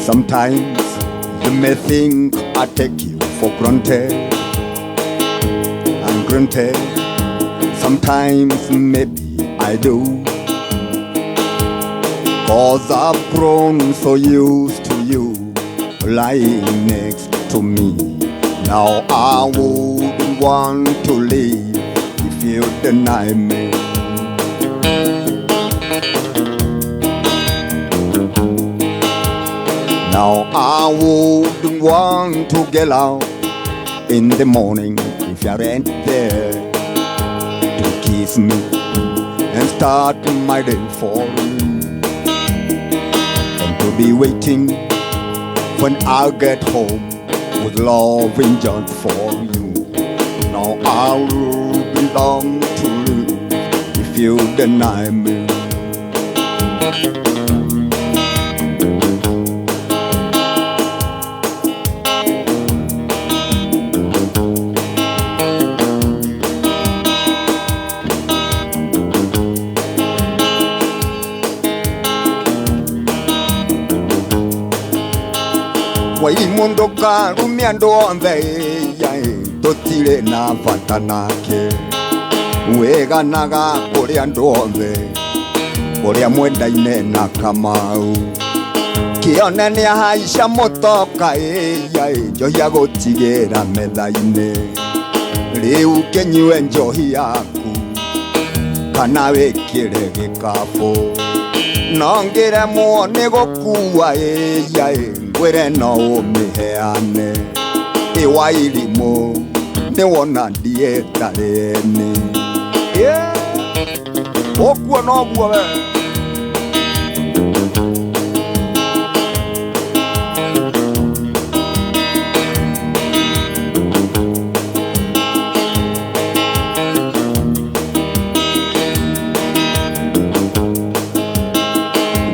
Sometimes you may think I take you for granted, and granted. Sometimes maybe I do, 'cause I've grown so used to you lying next to me. Now I wouldn't want to leave if you deny me. Now I wouldn't want to get out in the morning if you aren't there to kiss me and start my day for me, and to be waiting when I get home with loving just for you. Now I would belong to you if you deny me. Waimundoka rumiando onthe totire na bata nake weganaga kuri andu onthe uria mwendaine na Kamau kione ni ahaica mutoka njohia gutigira metha-ini riu kenyue njohi yaku kana wikire gikabu nongire muone gukua ngwire no umiheane iwairimu ni wona ndietareni okuo noguo we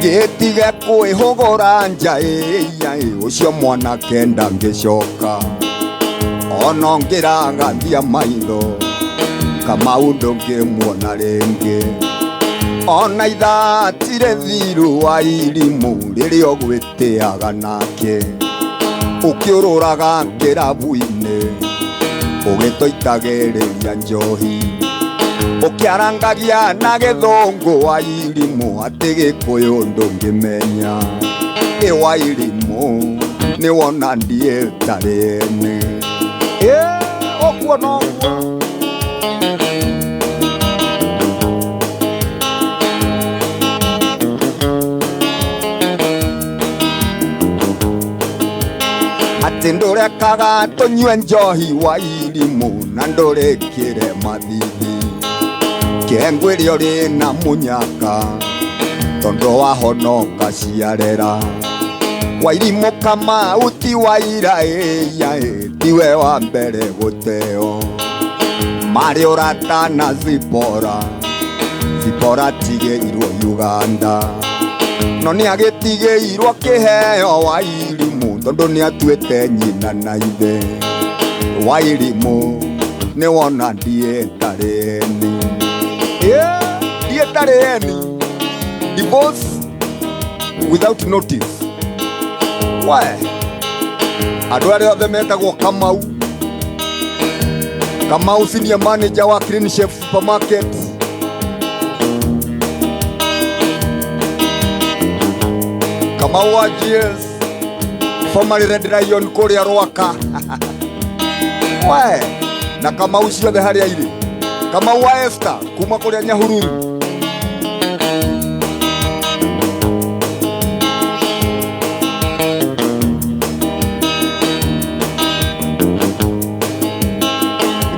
Getiga kwihogora nja ucio mwana kenda ngicoka ona ngirathia maitho Kamau ndungimwona ringi ona ithatire thiru wa irimu riria ugwitiaga nake ukiururaga kirabu-ini ugitoitagiriria njohi ukiarangagia na githungu wa irimu ati Gikuyu ndungimenya wa irimu ni wona ndietareni okuo noguo ati ndurekaga tunyue njohi wa irimu na ndurikire mathithi kengwire uri na munyaka tondo wahonoka ciarera Wairimu Kamau ti waira tiwe wa mbere guteo mari urata na Zipora tigeirwo Uganda no ni agitigeirwo kiheo Wairimu tondo ni atuete nyina na ithe Wairimu ni wona ndietareni divorce without notice. Why? Andu aria othe metagwo Kamau senior manager wa Clean Chef Supermarket Kamau wa GS formerly Red Lion kuria Rwaka Why? Na Kamau ciothe haria iri Kamau wa Esther kuma kuria Nyahururu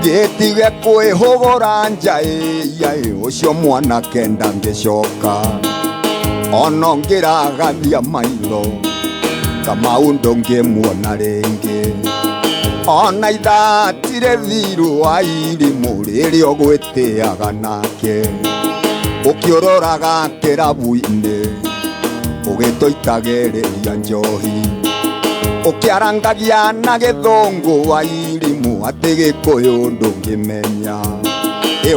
Getiga kwihogora nja ucio mwana kenda ngicoka ona ngiragathia maitho Kamau ndungimwona ringi ona ithatire thiru wa irimu riria ugwitiaga nake ukiuroraga kirabu-ini ugitoitagiriria njohi ukiarangagia na githungu wa irimu ati Gikuyu ndungimenya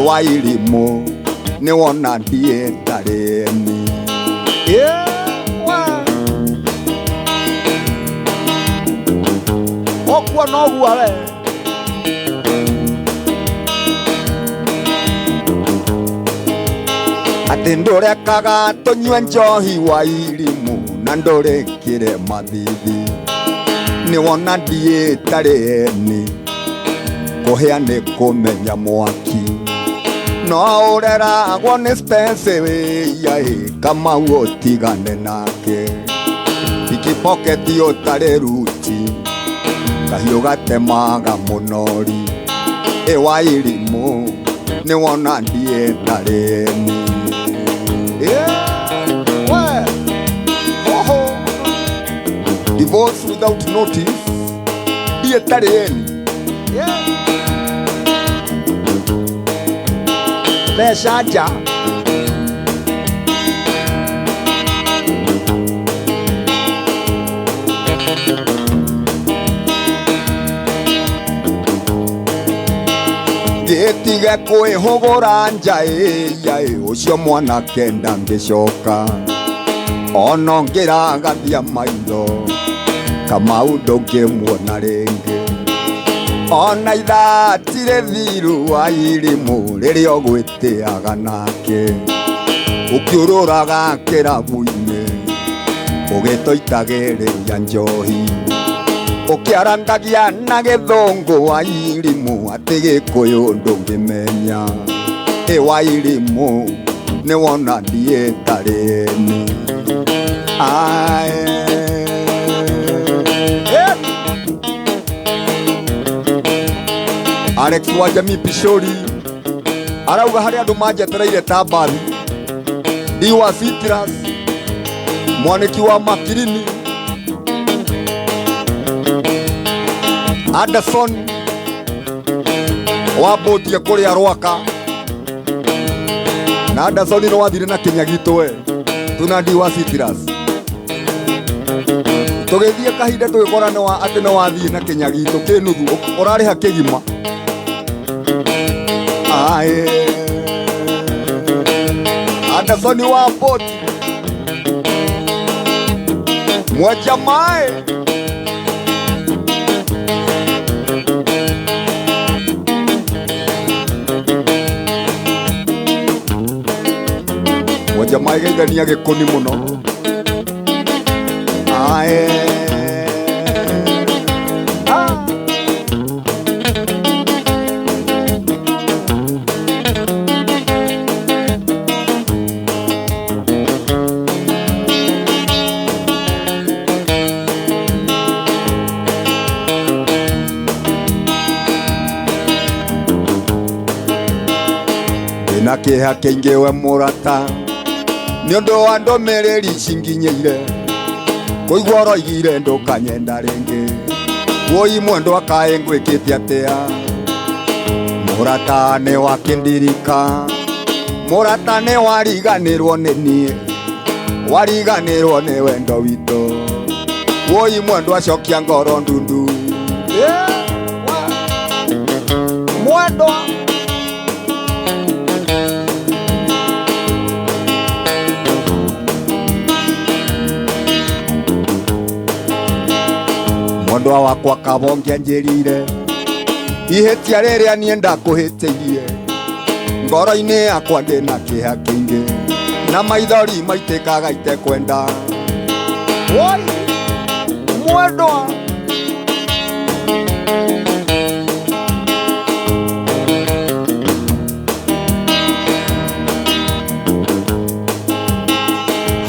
wa irimu nĩ wona ndiĩtarĩni. Okuo noguo we atĩ ndũrekaga tũnyue njohi wa irimũ na ndũrĩkĩre mathithi, nĩ wona ndiĩtarĩni. Kũhĩa nĩ kũmenya mwaki, no ũreragwo nĩ Spence wĩya Kamau ũtigane nake. Pickpocket ũtarĩ ruti, kahiũ gatemaga mũnori. Wa irimũ nĩ wona ndiĩtarĩni. Divorce without notice, ndiĩtarĩni. Mbeca nja ngĩtige kwĩhũgũra nja ũcio mwanake ndangĩcoka, ona ngĩragathia maitho Kamau ndũngĩmuona rĩngĩ. Ona ithaa tirĩ thiru wa irimũ rĩrĩa ũgwĩtĩaga nake, ũkĩũrũraga kĩrabu-inĩ ũgĩtũitagĩrĩria njohi, ũkĩarangagia na gĩthũngũ wa irimũ atĩ gĩkũyũ ndũngĩmenya. Wa irimũ nĩ wona ndiĩtarĩni. Alex wa Jamii Pishori arauga harĩ andũ manjetereire ta mbathi. Ndi wa Citrus, mwaniki wa Makirini, Anderson wa Botia kũrĩa Rwaka, na Anderson no wathire na Kĩnyagitũ we tuna Ndi wa Citrus. Tũgĩthiĩ kahinda tũgĩkora atĩ no wathiĩ na Kĩnyagitũ kĩnuthu ũrarĩha kĩgima. Anderson wa Boti mwacha mae mwacha mae gaithania gĩkũni mũno. Na kĩeha kĩingĩ we mũrata nĩ ũndũ wa ndũmĩrĩri cinginyĩire, kũigua ũroigire ndũkanyenda rĩngĩ. Woi mwendwa kaĩ ngwĩkĩte atĩa? Mũrata nĩ wakĩndirika, mũrata nĩ wariganĩrwo nĩ niĩ, wariganĩrwo nĩ wendo witũ. Woi mwendwa cokia ngoro ndundu. Mwendwa mwendwa wakwa Kabonge njĩrire ihĩtia rĩrĩa niĩ ndakũhĩtĩirie, ngoro-inĩ yakwa ndĩna kĩeha kĩingĩ na maithori maitĩkaga itekwenda. Woi mwendwa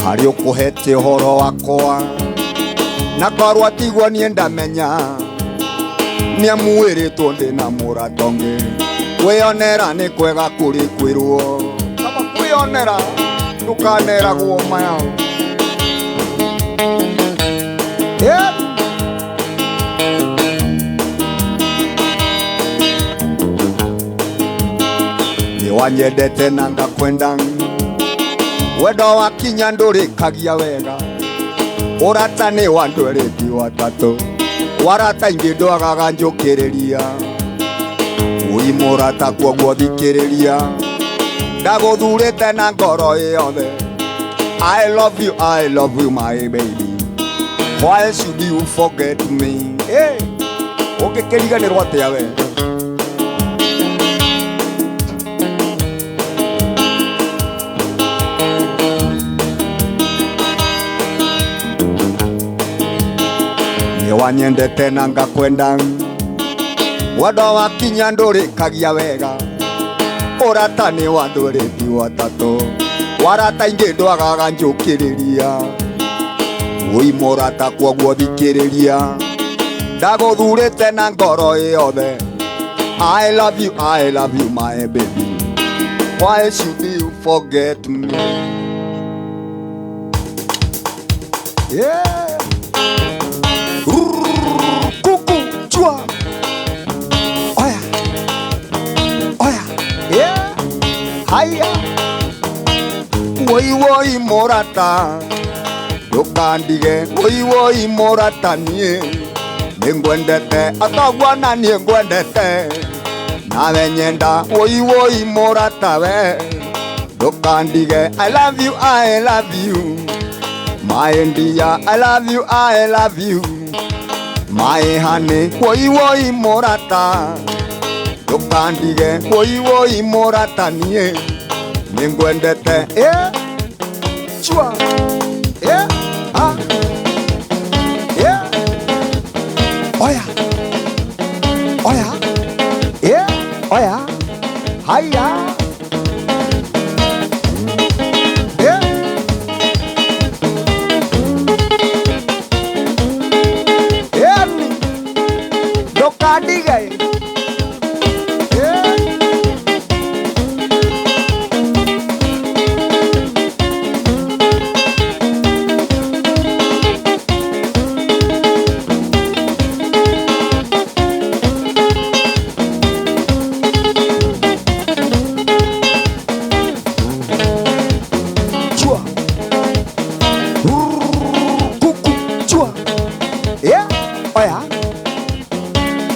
harĩ ũkũhete ũhoro wakwa na korwo tigwo niĩ ndamenya, nĩ amuĩrĩtwo ndĩna mũrata ũngĩ. Kwĩyonera nĩ kwega kũrĩ kwĩrwo, kama kwĩyonera ndũkaneragwo maya. Nĩ wanyendete na ngakwenda, wendo wakinya ndũrĩkagia wega. Ũrata nĩ wa andũ erĩ ti atatũ, warata ingĩ ndwagaga njũkĩrĩria. Wĩ mũrata kwoguo thikĩrĩria, ndaguthurite na ngoro yothe. I love you my baby. Why should you forget me? Hey, ukikiriganirwo atia we? Niwanyendete na ngakwenda, wendo wakinya ndurikagia wega. Urata ni wa nduriti watatu, warata ingi ndwagaga njukiriria. Ui murata kwoguo thikiriria, ndaguthurite na ngoro yothe. I love you my baby. Why should you forget me? Yeah. Kuku chua. Oya. Oya. Yeah. Haya. Woi murata. Ndukandige. Woi murata nie. Ningwendete. Atagwa na ningwendete. Nawe nyenda. Woi murata we. Ndukandige. I love you. My dear, I love you. My honey, woi murata. Ndukandige, woi murata nie. Ningwendete, yeah. Chua, yeah. Ah, yeah. Oya, oya, yeah. Oya, hiya.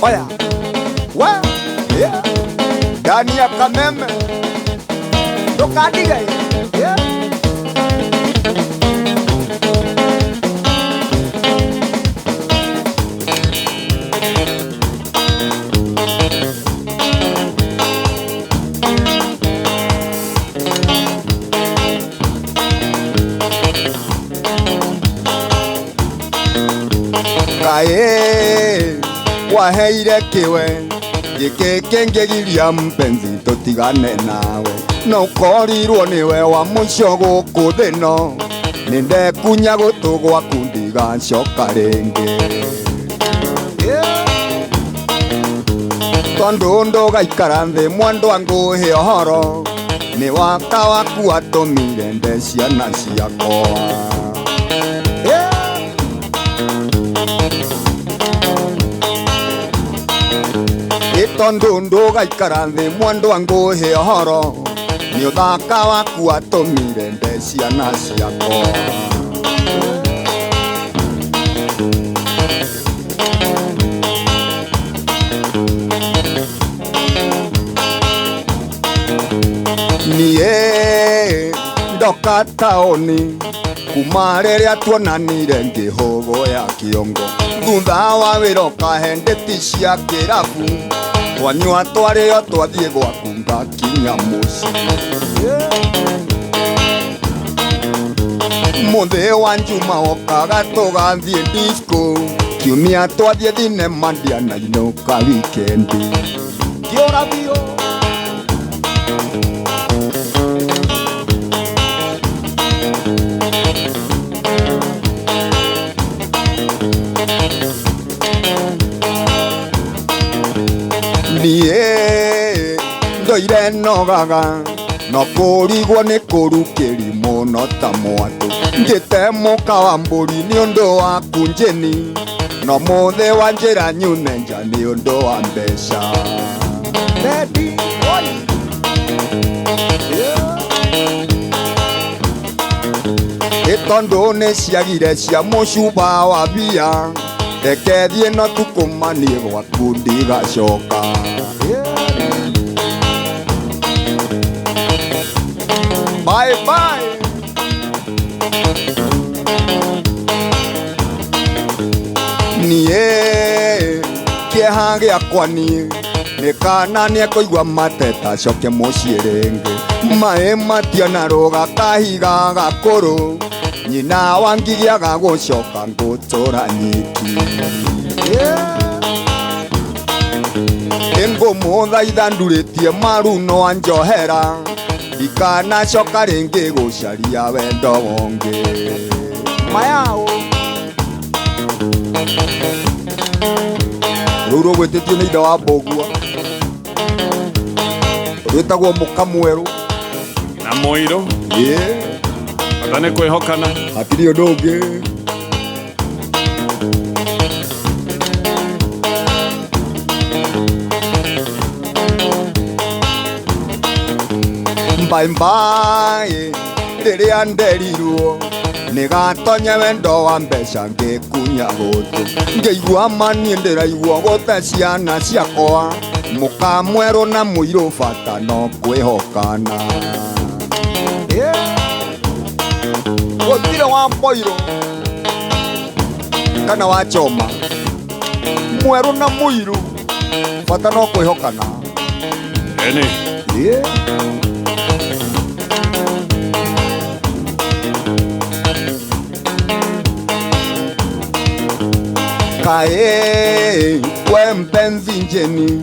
Oya, wa, yeah. Ndani ya Kameme, ndukandige, yeah. Kae waheire kiwe giki ngegiria mpenzi tutigane nawe no korirwo niwe wa muico guku thino nindekunya gutu gwaku ndigacoka ringi tondu ndugaikara nthi mwendwa nguhe ohoro ni waka waku atumire nde ciana ciakwa tondu ndugaikara nthi mwendwa nguhe ohoro ni uthaka waku atumire nde ciana ciakwa nie ndoka taoni kuma riria tuonanire ngihogoya kiongo thutha wa wira ukahendeti cia kirabu twanyua twario twathie gwaku ngakinya mucii muthi wa njuma okaga tugathie disco kiumia twathie thinema ndianainuka wikendi kiora bio nie ndoire nogaga no kurigwo ni kurukiri muno ta mwatu ngite muka wa mburi ni undu wa kunjeni no muthe wa njira nyune nja ni undu wa mbeca ready itondu ni ciagire cia mucuba wa bia reke thie no tukumanie gwaku ndigacoka Bye bye. Nie kieha giakwa nie nikana niekũigua mateta coke mũciĩ rĩngĩ maĩ matianaroga kahiga gakũrũ nyina wangigiaga gũcoka ngũtũra nyiki ngũmũthaitha ndurĩtie maru no anjohera ndikanacoka rĩngĩ gũcaria wendo wongĩ mayao rũu rũgwĩtĩtio nĩ ithe wa mbũgua rwĩtagwo mũka mwerũ na mũirũ bata nĩ kwĩhokana hatirĩ ũndũ ũngĩ mbaimbai rĩrĩa nderirwo nĩgatonya wendo wa mbeca ngĩkunya gũtũ ngĩigua mani ndĩraigua gũte ciana ciakwa mũka mwerũ na mũirũ bata no kwĩhokana gũtirĩ wa mboirũ kana wa choma mwerũ na mũirũ bata no kwĩhokana eni kae we mpenzi njeni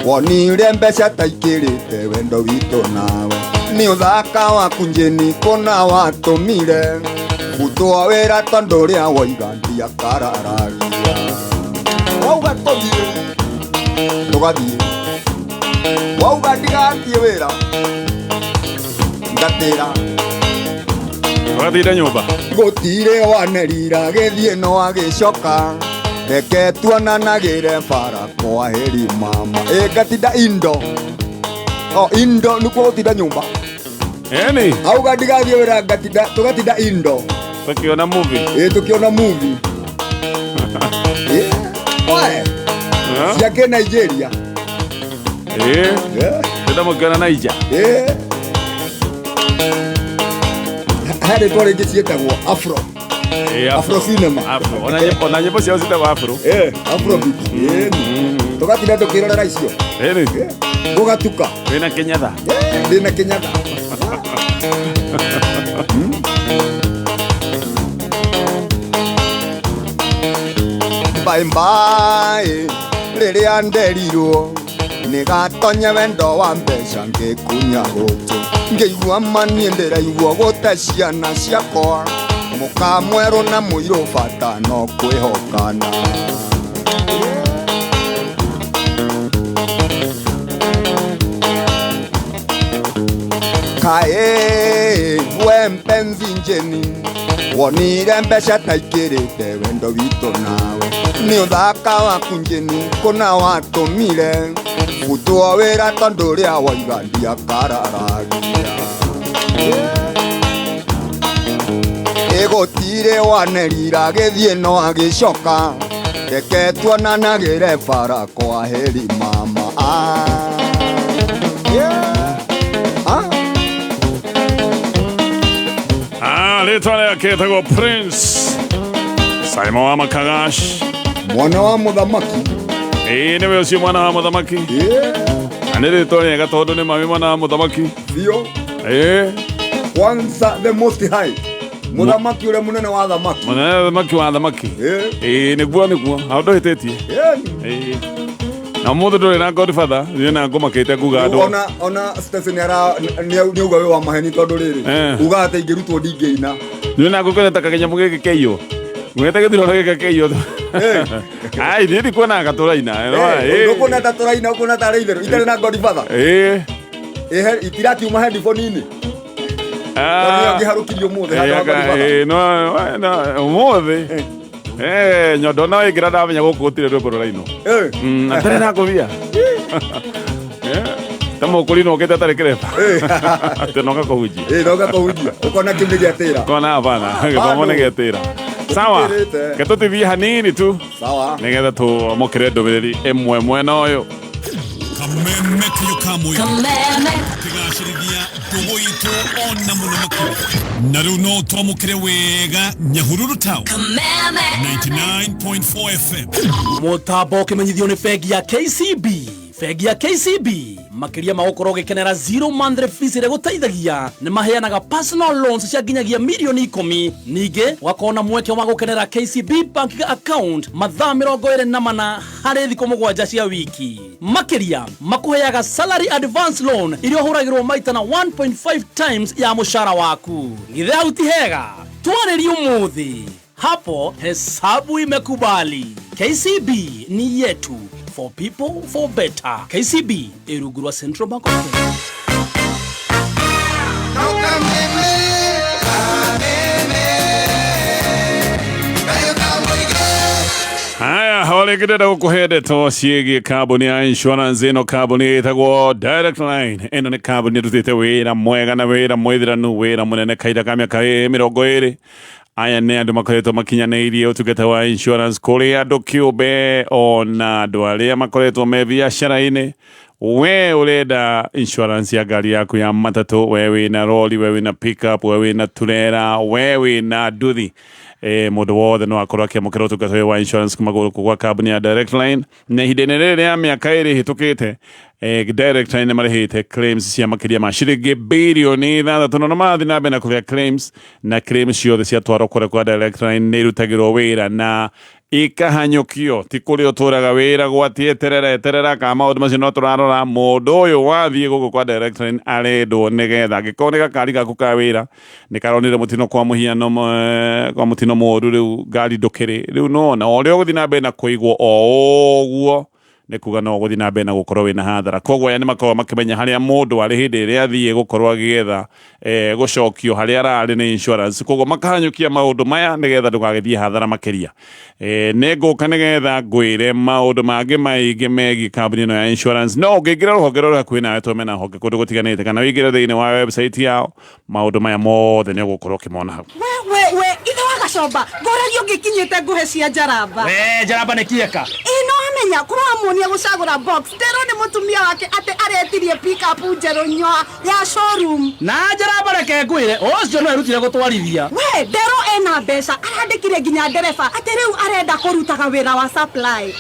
wonire mbeca taikĩrĩte wendo witũ nawe nĩ ũthaka waku njeni kũna watũmire gũtũa wĩra tondũ ũrĩa woiga ndiakararagia wauga tũthiĩ tũgathiĩ wauga ndigathiĩ wĩra ngatĩra tũgathire nyũmba gũtirĩ wanerira gĩthiĩ no agĩcoka reke tuonanagĩre bara kwaheri mama ngatinda indo indo nĩkuo gũtinda nyũmba eni auga ndigathiĩ wĩra tũgatinda indo tũkĩona movie tũkĩona movie cia kĩ-Nigeria tenda mũkĩona Naija he rĩtwa rĩngĩ ciĩtagwo afro afro cinema ona nyĩmbo ciao citagwo afro afrobeat tũgatinda tũkĩrorera icio gũgatuka wĩna kĩnyatha ndĩna kĩnyatha mbaimbai rĩrĩa nderirwo nĩgatonya wendo wa mbeca ngĩkunya gũtũ ngĩigua mani ndĩraigua gũte ciana ciakwa mũka mwerũ na mũirũ bata no kwĩhokana kae we mpenzi njeni wonire mbeca taikĩrĩte wendo witũ nawe nĩ ũthaka waku njeni kũna watũmire gũtũa wĩra tondũ ũrĩa woiga ndiakararagia gũtirĩ wanerira gĩthiĩ no agĩcoka reke tuonanagĩre bara kwaheri mama rĩtwa rĩake rĩtagwo Prince Simon wa Makagash mwana wa mũthamaki nĩwe ũcio mwana wa mũthamaki na nĩ rĩtwa rĩega tondũ nĩ mami mwana wa mũthamaki biũ kwanza the most high mũthamaki ũrĩa mũnene wa thamaki wa thamaki nĩguo handũ hĩtĩtie na mũndũ ndũrĩ na Godfather nĩ na ngũmakĩte nguga andũ ona Stephen nĩauga wĩ wa maheni tondũ rĩrĩ uga atĩ ingĩrutwo ndingĩina nĩ na ngũkwenda kanyamũ gĩkĩ kĩiyũ mwete gĩthurano gĩkĩ kĩiyũ ai nĩ kuona gatũraina ũkuona ta tũraina ũkuona ta rĩitherũ itarĩ na Godfather itirakiuma headphone-inĩ ngĩharũkirio mũthĩ ũmũthĩ nyondo no ĩngĩra ndamenya gũkũ gũtirĩ rwĩmbo rũrainwo atarĩ na ngũbia ta mũkũri no ũkĩte atarĩ kĩreba atĩ no gakũhunjia ũkona kĩu nĩ gĩatĩra kona hapana gĩthomo nĩ gĩatĩra sawa ketũtithie hanini tu nĩgetha tũmũkĩre ndũmĩrĩri ĩmwe mwena ũyũ Kameme kugacirithia ndugu itu ona muno makuru na riu no twamukire wega Nyahururu Town 99.4 FM mutambo kimenyithio ni bengi ya KCB. Bengi ya KCB makiria magukoro gikenera 0 monthly fees ire guteithagia ni maheanaga personal loans cia nginyagia milioni 10. Ninge wakona mweke wa gukenera KCB bank account mathaa 24 hari thiko 7 cia wiki. Makiria makuheaga salary advance loan irio huragirwo maita na 1.5 times ya mushara waku. Githea utihega twareri umuthi hapo hesabu imekubali. KCB ni yetu. For people, for better. KCB, Erugurwa Central Bank of Kenya. Haya, hawalekideda ukuhede to siegi kabuni ya insurance ino kabuni itago Direct Line. Eno ni kabuni tutite wera mwega na wera mwedira nu wera munene kaida kamya kae mirogo ere. Aya ne andu makoreto makinyaneirie utugeta wa insurance kuri andu kiumbe ona andu aria makoretwo me biashara-ini. We urenda insurance ya gari yaku ya matatu, wewe na lori, wewe na pickup, wewe na turera, wewe na nduthi, mundu wothe no akorwo akiamukira utungata wa insurance kuma kwa kambuni ya Direct Line. Na hidene rĩrĩ ya mĩaka ĩrĩ hitukite Direct Line marihite claims cia makiria ma ciringi bilioni 6 no mathi na bena kuria claims na claims ciothe cia twaro kwa Direct Line nĩ irutagirwo wĩra na ikahanyukio ti kuri uturaga wira gwatie terera ka maundu macio no turarora mundu uyu wathie guku kwa Direct Line arendwo nigetha gikone gakari gaku ka wira nikaronire mutino kwa muhiano kwa mutino moru riu gari ndukiri riu no na uria guthi na bena kuigwo oguo nikuga no guthi na bena gukorwo wina hathara kogwo ya ni makorwo makimenya haria mundu ari hindi iri athie gukorwo agietha gucokio haria arari ni insurance kogwo makahanyukia maundu maya nigetha ndugagithie hathara makiria nenguka nigetha ngwire maundu mangi maingi megi kambuni no ya insurance no ngingira ruhonge rwa kwina twemena honge kundu gutiganite kana wingire thiini wa website yao maundu maya mothe ni gukorwo kimona hau we ino wagacomba ngorario ngikinyite nguhe cia Njaramba we Njaramba ni kieka ino amenya kuramuonia gucagura box ndero ni mutumia wake ate aretirie pick up njeru nyoa ya showroom na Njaramba reke ngwire ucio no erutire gutwarithia we ndero ena mbeca arandikire nginya ndereba ate riu arenda kurutaga wira wa supply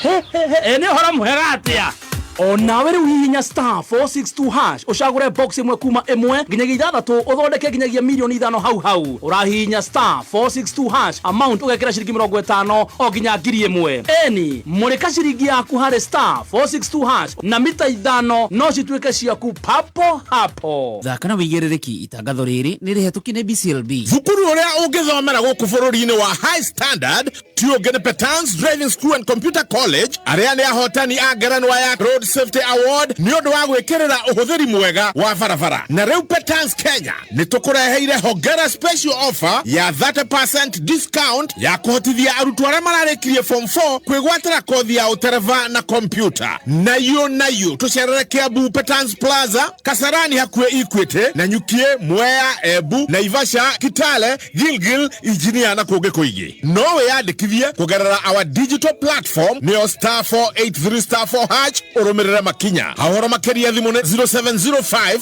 ni hora muhega atia onawe riu hihinya *462# ucagure box imwe kuma imwe nginyagia 6 uthondeke nginyagia milioni 5 hau urahihinya *462# amount ugekira ciringi 50 o nginya 1000 eni murika ciringi yaku hari *462# na mita 5 no cituike ciaku papo hapo thaka na wigerereki itangatho riri ni rihetuki ni BCLB thukuru uria ungithomera guku bururi-ini wa High Standard Tiogen Petans Driving School and Computer College aria ni ahotani a ngerenwa ya Road Safety Award ni undu wa gwikirira uhuthiri mwega wa barabara na riu Petans Kenya ni tukureheire hongera special offer ya 30% discount ya kuhotithia arutwo aria mararikirie form 4 kwigwatira kothi ya utereva na computer nayo tucerere Kiambu Petans Plaza Kasarani hakuhe Equity na Nyukie Mwea Embu Naivasha Kitale Gilgil Engineer na kungi kuingi no wiyandikithie kugerera our digital platform ni *483*4# urumirire makinya hahoro makeria thimu ni 0705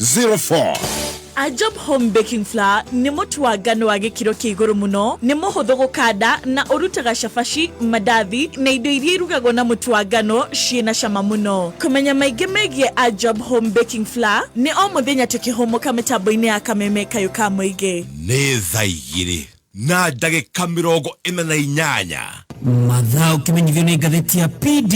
050504 Ajob Home Baking Flour ni mutu wa ngano wa gikiro kia iguru muno ni muhuthu gukanda na urutaga shafashi madathi na indo iria irugagwo na mutu wa ngano ciina cama muno kumenya maingi megie Ajob Home Baking Flour ni o muthenya tukihomoka mitambo-ini ya kameme kayo ka muingi ni thaigiri na ndagika 48 mathaa ukimenyithio ni ngatheti ya PD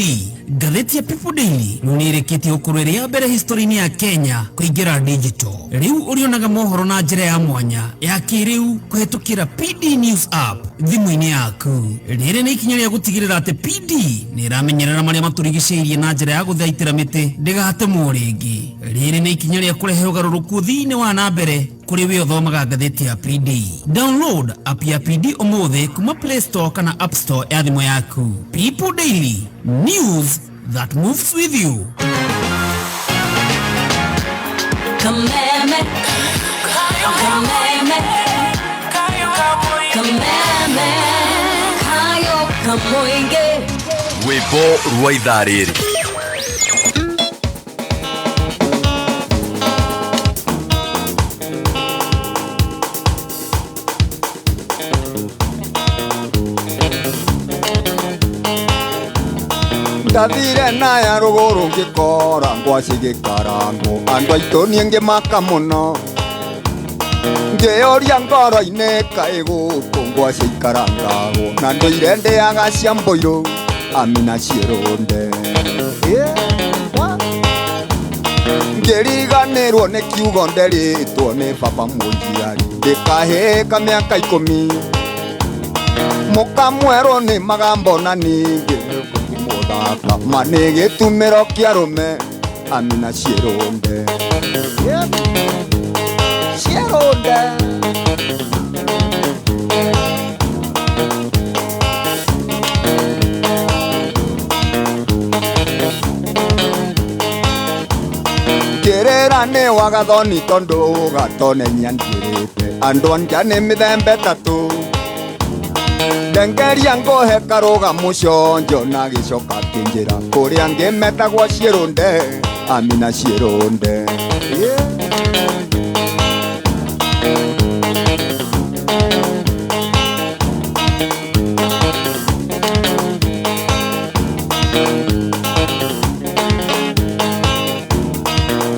ngatheti ya People Daily nunireketie ukorwo iri ya mbere history-ini ya Kenya kuingira digital riu urionaga mohoro na njira ya mwanya ya kiriu kuhetukira PD News app thimu-ini yaku riri ni ikinya ria gutigirira ati PD ni iramenyerera maria maturigiceirie na njira ya guthaitira miti ndigatemwo ringi riri ni ikinya ria kurehe ugaruruku thiini wa na mbere kuri we uthomaga ngatheti ya PD download app ya PD umuthi kuma Play Store kana App Store ya thimu yaku People Daily news that moves with you Kameme kayo kamoinge Wimbo rwa ithaa rĩrĩ Tathire na ya ruguru ngikora ngwaci gikarango andu aitu nie ngimaka muno ngioria ngoro-ini kaĩ gũkũ ngwaci ikarangago na ndũire ndĩaga cia mbũirũ amina ciĩrũnde ngĩriganĩrwo nĩ kiugo nderĩtwo nĩ baba mũnjiari ndĩkahĩka mĩaka 10 mũka mwerũ nĩ magambo na ningĩ mũthaka ma nĩ gĩtumĩro kĩa rũme amina ciĩrũnde ciĩrũnde Kerera nĩ wagathoni tondũ gatonenya ndĩrĩte andũ anja nĩ mĩthemba ĩtatũ ndengeria ngũhe karũga mũconjo na gĩcoka kĩnjĩra kũrĩa angĩ metagwo ciĩrũnde amina ciĩrũnde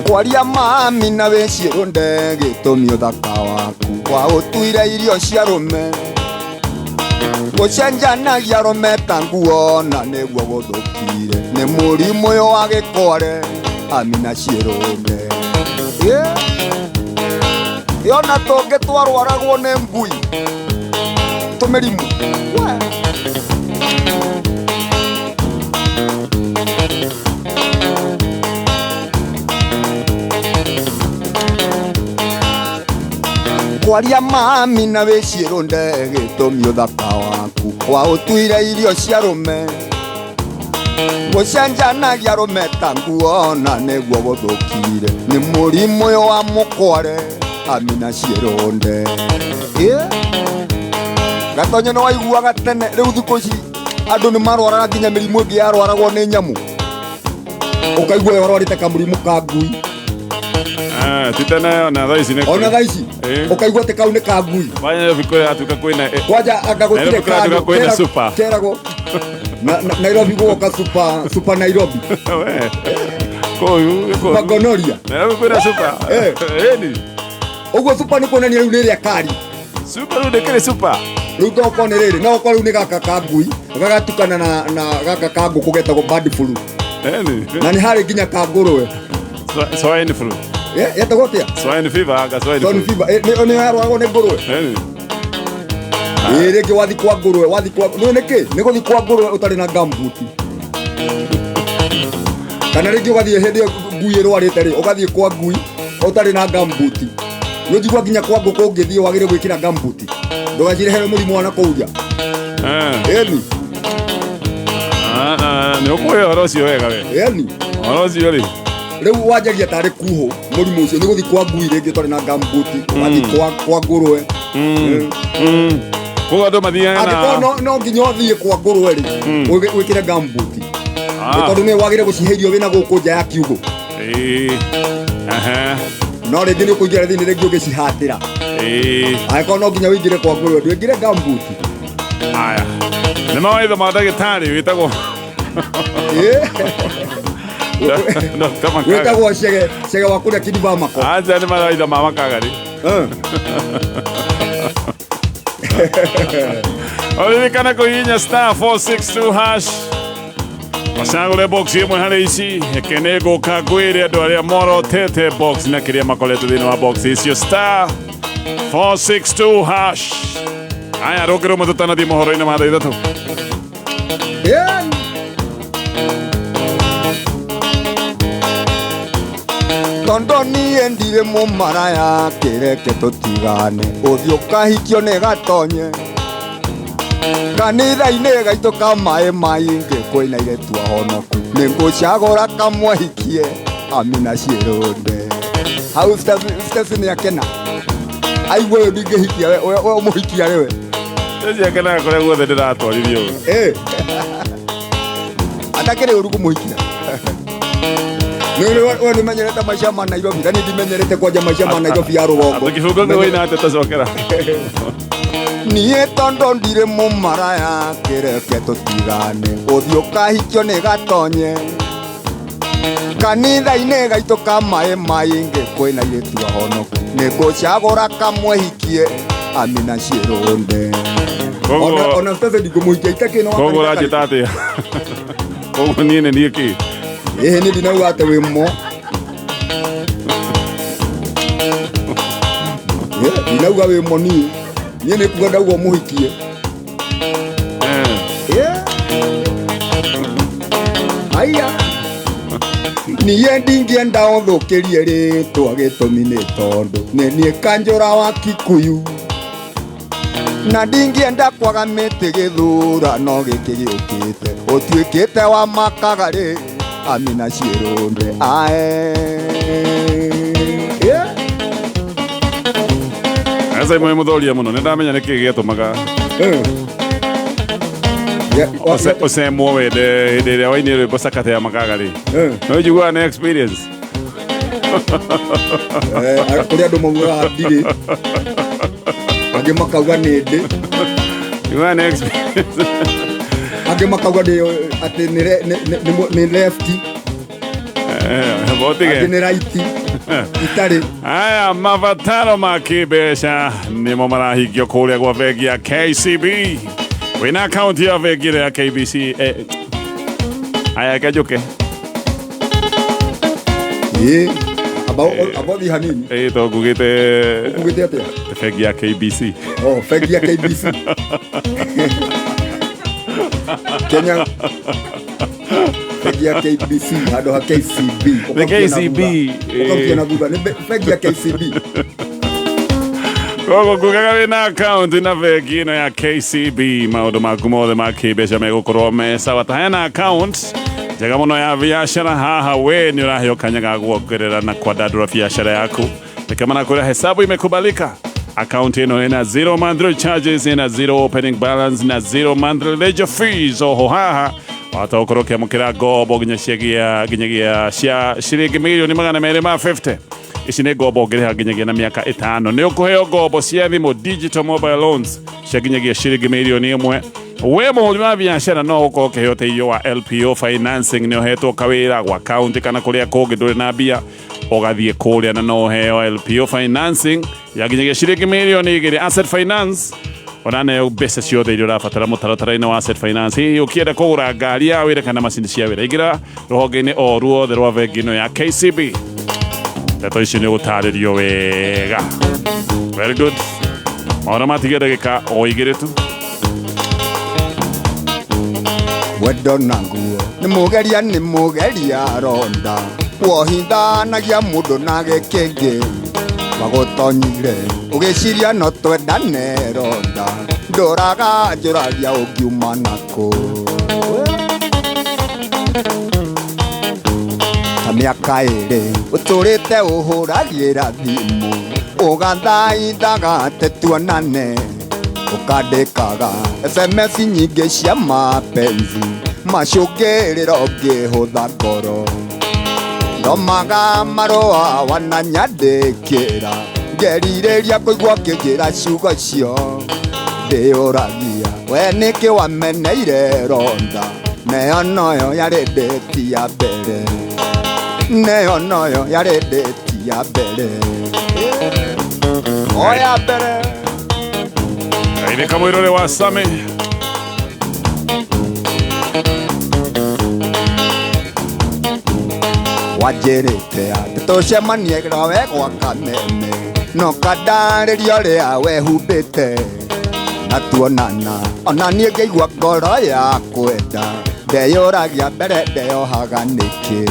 kwaria mami na wĩ ciĩrũnde gĩtũmi ũthaka waku wa ũtuire irio cia rũme gũcenjanagia rũme ta nguo na nĩguo gũthũkire nĩ mũrimũ ũyũ wa gĩkore amina ciĩrũnde ona tũngĩ twarwaragwo nĩ ngui tũmĩrimũ kwaria mami na wĩ ciĩrũnde gĩtũmi ũthaka waku wa ũtuire irio cia rũme gũcenjanagia rũme ta nguo na nĩguo gũthũkire nĩ mũrimũ ũyũ wa mũkware amina ciĩrũnde gatonyo nĩ waiguaga tene rĩu thikũ ici andũ nĩ marwaraga nginya mĩrimũ ĩngĩ yarwaragwo nĩ nyamũ ũkaigua yorwarĩte kamũrimũ ka ngui titana ona thaici nĩ ona thaici ukaigua te kau nĩ ka ngui banya bikore atuka kwina kwanja angagutire kando kwina super kerago Nairobi gũka super Nairobi ko Magonoria Nairobi kwina super ni uguo super nĩ kuonania rĩu nĩ rĩa kari super nĩ kile super rĩu toko nĩ rĩrĩ no ko rĩu nĩ gaka ka ngui gagatukana na gaka ka ngũkũ getagwo bird flu na nĩ harĩ nginya ka ngũrwe swine flu yetagwo atia swine fever swine fever nĩ yarwaragwo nĩ ngũrwe rĩngĩ wathi kwa ngũrwe nĩkĩ nĩ gũthi kwa ngũrwe ũtarĩ na gambuti kana rĩngĩ ũgathiĩ hĩndĩ ngui ĩrwarĩte rĩ ũgathiĩ kwa ngui ũtarĩ na gambuti nĩ njigua nginya kwa ngũkũ ũngĩthiĩ wagĩrĩire gwĩkĩra gambuti ndũgacirehere mũrimũ wa nakũu nja ĩni nĩ ũkũhe ũhoro ũcio wega we ĩni ũhoro ũcio rĩ rĩu wanjagia tarĩ kuho mũrimũ ũcio nĩ gũthi kwa ngui rĩngĩ ũtarĩ na gambuti ũgathiĩ kwa ngũrwe koguo andũ mathiaga na angĩkorwo no nginya ũthiĩ kwa ngũrwe rĩ wĩkĩre gambuti tondũ nĩ wagĩrĩire gũcihe irio wĩna gũkũ nja ya kiugũ no rĩngĩ nĩ ũkũingĩra thĩinĩ rĩngĩ ũgĩcihatĩra angĩkorwo no nginya wĩingĩre kwa ngũrwe ndwĩngĩre gambuti aya nĩ mawaitha ma ndagĩtarĩ wĩtagwo wĩtagwo cege wa kũrĩa kĩdiba mako anja nĩ mawaitha ma makagari Oririkana kũhihinya star 462 hash macagũre box ĩmwe harĩ ici ĩke nĩ ngũka ngwĩre andũ arĩa morotete box na kĩrĩa makoretwo thĩinĩ wa box icio star 462 hash aya rũngĩrũmwe tũtanathiĩ mohoro-inĩ ma thaa ithatũ tondũ niĩ ndirĩ mũmaraya kĩreke tũtigane ũthiĩ ũkahikio nĩ gatonye kanitha-inĩ gaitũ ka maĩ maingĩ kwĩna iretu ahonoku nĩ ngũcagũra kamwe hikie amina ciĩrũnde hau Stephen nĩ akena aigua ũyũ ndingĩhikia we ũmũhikia rĩwe nĩciakenaga kũrĩa guothe ndĩratwarithio atakĩrĩ ũru kũmũhikia we nĩmenyerete maica ma Nairobi na nĩ ndimenyerete kwanja maica ma Nairobi ya rũgongo kĩbungo gĩ wĩna atĩ tacokera niĩ tondũ ndirĩ mũmaraya kĩreke tũtigane ũthiĩ ũkahikio nĩ gatonye kanitha-inĩ gaitũ ka maĩ maingĩ kwĩna airĩtu ahonoku nĩngũcagũra kamwe hikie Amina Shirunde ona sasa ndingũmũhikia itakĩno koguo ũranjĩta atĩa koguo niĩ nĩ niĩ kĩ nĩ ndinauga atĩ wĩ mo ndinauga wĩ mo niĩ nĩ kuga ndauga ũmũhikie aya niĩ ndingĩenda ũthũkĩrie rĩtwa gĩtũmi nĩ tondũ nĩ niĩ Kanjũra wa Kikuyu na ndingĩenda kwaga mĩtĩ gĩthurano gĩkĩ gĩũkĩte ũtuĩkĩte wa makagarĩ Amina Shirunde Asa imwe mũthoria mũno nĩndamenya nĩkĩ gĩatũmaga ũcemwo wende hĩndĩ ĩrĩa wainĩ rwĩmbo Sakata ya Makagarĩ no njiguaga nĩ experience kũrĩ andũ maugaga ndirĩ angĩ makauga nĩ ndĩ njiguaga nĩ experience angĩ makauga atĩ nĩ lefti angĩ nĩ right itarĩ aya mabataro ma kĩmbeca nĩmo marahingio kũrĩa gwa bengi ya KCB wĩna akaunti ya bengi ya KBC aya kajũke abathi hanini to ngugĩte atĩa bengi ya KBC bengi ya KBC Kenya bengi ya KBC handũ ha KCB the KCB ũkaũkiona thutha nĩ bengi ya KCB koguo ngugaga wĩna akaunti na bengi ĩno ya KCB maũndũ maku mothe ma kĩmbeca megũkorwo me sawa ta hena account njega mũno ya biashara haha we nĩ ũraheo kanya ga guongerera na kwandandũra biashara yaku nĩ kama na kũrĩa hesabu imekubalika akaunti ĩno ĩna zero monthly charges ĩna zero opening balance na zero monthly ledger fees oho haha wahota gũkorwo ũkĩamũkĩra ngombo nginyagia cia ciringi mirioni 250 ici nĩ ngombo ngĩrĩha nginyagia na mĩaka 5 nĩ ũkũheo ngombo cia thimũ digital mobile loans cia nginyagia ciringi mirioni 1 we mũhũri wa biashara no ũkorwo ũkĩheo ũteithio wa LPO financing nĩ ũhetwo kawĩra gwa kaunti kana kũrĩa kũngĩ ndũrĩ na mbia ũgathiĩ kũrĩa na no ũheo LPO financing ya nginyagia ciringi mirioni 2 asset finance ona nayo mbeca ciothe iria ũrabatara mũtaratara-inĩ wa asset finance hihi ũkĩenda kũgũra ngari ya wĩra kana macini cia wĩra ingĩra rũhonge-inĩ o ruothe rwa bengi ĩno ya KCB ndeto ici nĩ ũgũtarĩrio wega very good maũndũ matigia ndagĩka o igĩrĩ tu wendo na nguo nĩ mũgeria ronda wohithanagia mũndũ na gĩkĩngĩ wagũtonyire ũgĩciria no twendane ronda ndũraga njũragia ũngiuma nakũ ta mĩaka ĩrĩ ũtũrĩte ũhũragĩra thimũ ũgathaithaga tetuonane ũkandĩkaga SMS nyingĩ cia mapenzi macũngĩrĩro ngĩhũtha ngoro ndomaga marũa wananyandĩkĩra ngerirĩria kũigua kĩnjĩra ciugo cio ndĩũragia we nĩkĩ wameneire ronda neyo noyo yarĩ ndĩti ya mbere neyo noyo yarĩ ndĩti ya mbere oya mbere ĩnĩ kamũirũrĩ wa Sami wanjĩrĩte atĩ tũcemanie we gwa kameme no kandarĩrio rĩa wehumbĩte na tuonana ona niĩ ngĩigua ngoro ya kwenda ndeyũragia mbere ndeyohaga nĩkĩ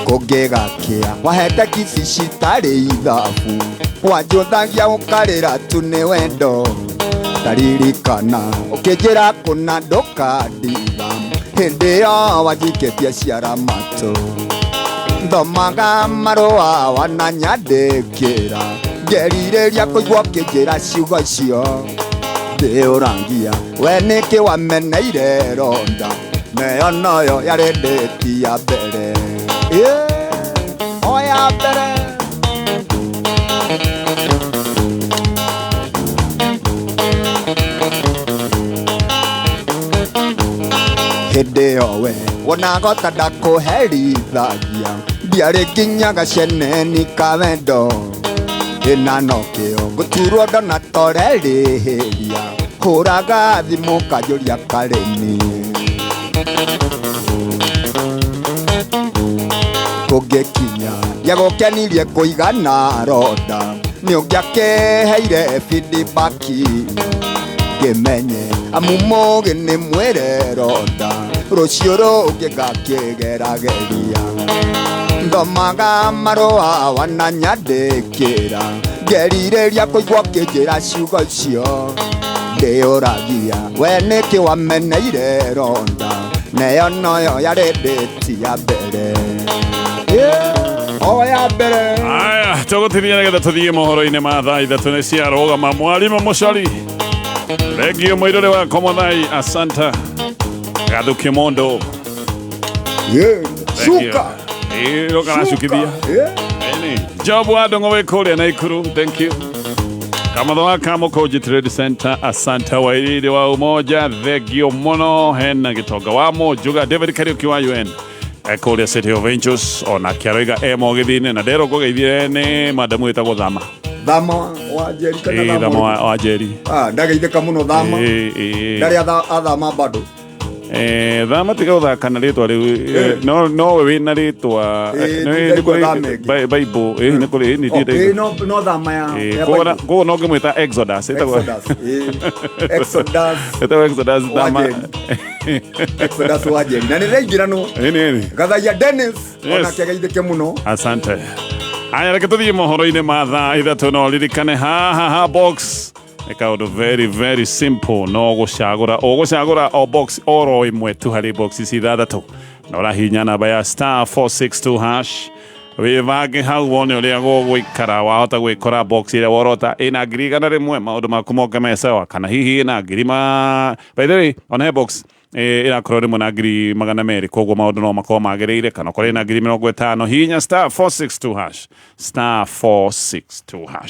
kũngĩgakĩa wahete kici citarĩ ithabu wanjũthagia ũkarĩra tu nĩ wendo ndaririkana ũkĩnjĩra kũna ndũkandiga hĩndĩ ĩyo wanjikĩtie ciara matũ thomaga marũa wananyandĩkĩra ngerirĩria kũigua ũkĩnjĩra ciugo icio ndĩũrangia we nĩkĩ wameneire ronda neyo noyo yarĩ ndĩti ya mbere oya mbere hĩndĩ ĩyo we onagota ndakũherithagia ndiarĩ nginya gaceneni ka wendo ĩna nokĩo ngũturwo ndona torerĩhĩria hũraga thimũ kanjũria karĩmi kũngĩkinya ndiagũkenirie kũigana ronda nĩ ũngĩakĩheire feedback ngĩmenye amu mũgĩ nĩ mwĩre ronda rũciũ rũngĩ ngakĩgerageria ndomaga marũa wananyandĩkĩra ngerirĩria kũigua kĩnjĩra ciugo icio ndĩũragia we nĩkĩ wameneire ronda neyo noyo yarĩ ndĩti ya mbere o ya mbere. Aya tũgũtithia nĩgetha tũthiĩ mohoro-inĩ ma thaa ithatũ nĩ ciarũgama mwarimũ mũcori Regio Mũirũrĩ wa Komothai Asanta Gathu Kimondo Shuka rokanacukithia Job wa Ndong'o wĩ kũrĩa Naikuru, thank you. Kamatho wa Kamukoji Trade Center Asanta Wairĩrĩ wa Umoja thegio mũno hena gĩtonga wa Mũnjuga David Kariuki wa UN kũrĩa City of Angels ona kĩaroiga mogĩthiinĩ na ndero kũgeithie nĩ madamu wĩtagwo Thama wa Njeri kana Thama wa Njeri ndageithĩka mũno Thama ndarĩ athama bado Thama tiga ũthaka na rĩtwa rĩu no we wĩna rĩtwa Bible nĩ kũrĩ no Thama ya kũguo no ngĩmwĩta Exodus Exodus Thama Exodus wa Njeri na nĩ rĩingĩranwo Gathaia Dennis ona kĩageithĩke mũno asante. Aya reke tũthiĩ mohoro-inĩ ma thaa ithatũ no ririkane haha box nĩ kaũndũ very very simple no gũcagũra o box oro ĩmwe tu harĩ box ici ithathatũ na ũrahihinya namba ya *462# wĩbange hau wone ũrĩa gũgũikara wahota gwĩkora box ĩrĩa worota ĩna ngiri igana rĩmwe maũndũ maku moke mesawa kana hihi ĩna ngiri by the way ona he box ĩrakorwo rĩmwe na ngiri magana merĩ koguo maũndũ no makorwo magĩrĩire kana ũkorwo ĩna ngiri 50 hihinya *462# *462#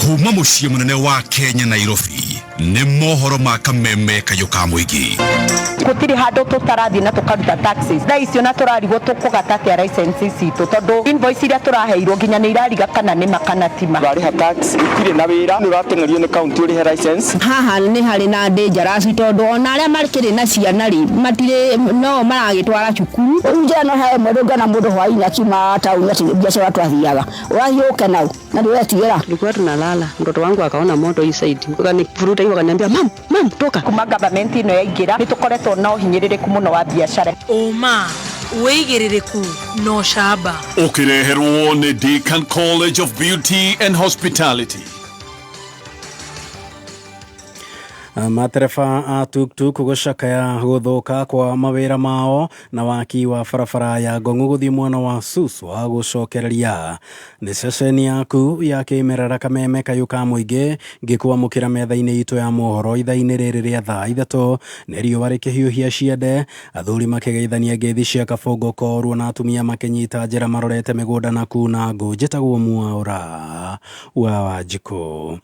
Kuma mũciĩ mũnene wa Kenya Nairobi nĩ mohoro ma kameme kayũ ka mũingĩ gũtirĩ handũ tũtarathiĩ na tũkaruta taxes thaa icio na tũrarigwo tũkũgata atĩa licenses citũ tondũ invoice iria tũraheirwo nginya nĩ irariga kana nĩ makana tima tũrarĩha tax itirĩ na wĩra nĩ ũrateng'erio nĩ kaunti ũrĩhe license haha nĩ harĩ na dangerous tondũ ona arĩa marĩ na ciana rĩ matirĩ no maragĩtwara cukuru nje no he mũndũ ngana mũndũ hwaĩ-inĩ akiuma tauni ati biashara twathiaga ũrathiũke nau na ndĩretigĩra nilikuwa tunalala mtoto wangu akaona moto hii side wakanifuruta hiyo wakaniambia mam toka kuma government ino yaingĩra nĩ tũkoretwo na ũhinyĩrĩrĩku mũno wa biashara Oma wĩigĩrĩrĩku no shamba ũkĩreherwo nĩ Deakin College of Beauty and Hospitality. Matereba a tuktuk gũcakaya gũthũka kwa mawĩra mao na waki wa barabara ya Ngong'u gũthiĩ mwena wa Suswa gũcokereria nĩ ceceni yaku ya kĩmerera kameme kayũ ka mũingĩ ngĩkwamũkĩra metha-inĩ itũ ya mohoro ithaa-inĩ rĩrĩ rĩa thaa ithatũ nĩ riũa rĩkĩhiũhia ciende athuri makĩgeithania ngeithi cia kabũngo korwo na atumia makĩnyita njĩra marorete mĩgũnda na kuna ngũ njĩtagwo Mwaũra wa Wanjikũ.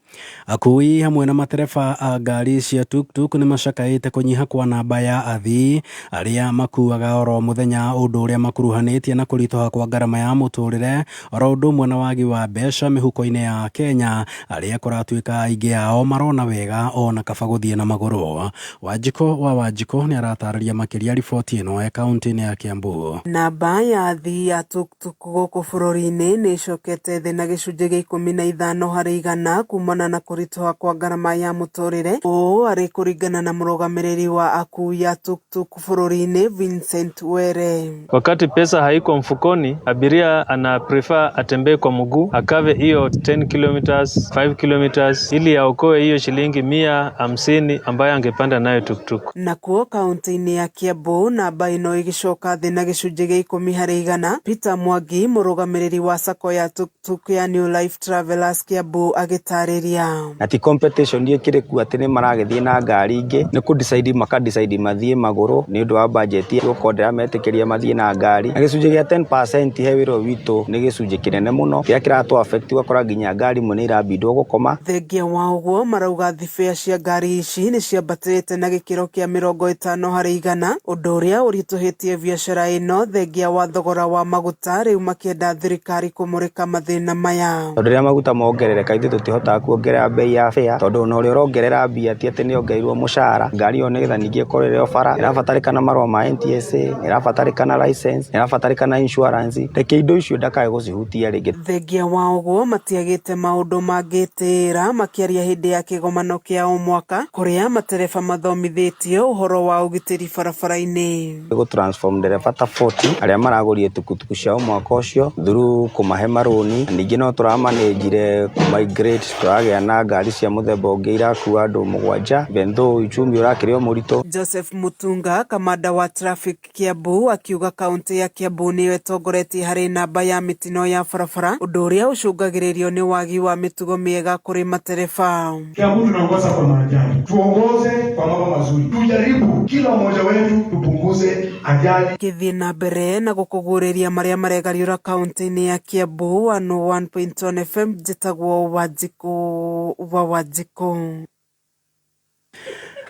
Akui hamwe na matereba a ngari cia tuktuk nĩ macakaĩte kũnyiha kwa namba ya athii arĩa makuaga oro mũthenya ũndũ ũrĩa makuruhanĩtie na kũritũha kwa ngarama ya mũtũrĩre oro ũndũ ũmwe na wagi wa mbeca mĩhuko-inĩ ya Kenya arĩa kũratuĩka aingĩ ao marona wega ona kaba gũthiĩ na magũrũ. Wanjikũ wa Wanjikũ nĩ aratarĩria makĩria riboti ĩno ya kaunti-inĩ ya Kiambu. Namba ya athii ya tuktuk gũkũ bũrũri-inĩ nĩ ĩcokete thĩ na gĩcunjĩ gĩa 15 harĩ igana kumana na kũritũha kwa ngarama ya mũtũrĩre arĩ kũringana na mũrũgamĩrĩri wa akui ya tuktuk bũrũri-inĩ Vincent Were. Wakati pesa haiko mfukoni, abiria ana prefer atembee kwa mguu, akave hiyo 10 kilometers, 5 kilometers ili aokoe hiyo shilingi 150 ambayo angepanda nayo tuktuk. Nakuo kaunti-inĩ ya Kiambu namba ĩno ĩgĩcoka thĩ na gĩcunjĩ gĩa 10 harĩ igana. Peter Mwangi mũrũgamĩrĩri wa sacco ya tuktuk ya New Life Travelers Kiambu agĩtarĩria. Ati competition ĩkĩrĩ kuo atĩ nĩ maragethie magithie na ngari ingi ni ku decide makadecide mathie maguru ni undu wa budget yo kodera metekeria mathie na ngari na gicunje gia 10% he wiro witu ni gicunje kinene muno kia kiratu affect wakora ginya ngari mune irabindwo gukoma. Thengia wa uguo marauga thibea cia ngari ici ni ciambatirite na gikiro kia 50% undu uria urituhitie biashara ino thengia wa thogora wa maguta riu makienda thirikari kumurika mathina maya. Tondu ria maguta mongerereka ithu tutihota kuongerera bei ya fare tondu no uri urongerera bia ti ati ni ongeirwo mushara ngari yo nigetha ningi ikorere ofara irabatarikana marwa ma NTSA irabatarikana license irabatarikana insurance reke indo icio ndakae gucihutia ringi. Thengia wa uguo matiagite maundu mangitira makiaria hindi ya kigomano kia o mwaka kuria matereba mathomithitio uhoro wa ugitiri barabara-ini go transform dereba ta 40 aria maragorie tukutuku cia o mwaka ucio through kumahe maroni ningi no turamanagire migrate turagia na ngari cia muthemba ungi irakua andu 7 bendo ichumi urakirio murito. Joseph Mutunga kamanda wa traffic Kiambu akiuga kaunti ya Kiambu ni wetongoretie hari namba ya mitino ya barabara undu uria ucungagiririo ni wagi wa mitugo miega kuri matereba. Kiambu tunaongoza kwa majani, tuongoze kwa mambo mazuri, tujaribu kila mmoja wetu tupunguze ajali. Kithie na mbere na gukuguriria maria maregariura kaunti-ini ya Kiambu 101.1 FM jitagwo Wajiko.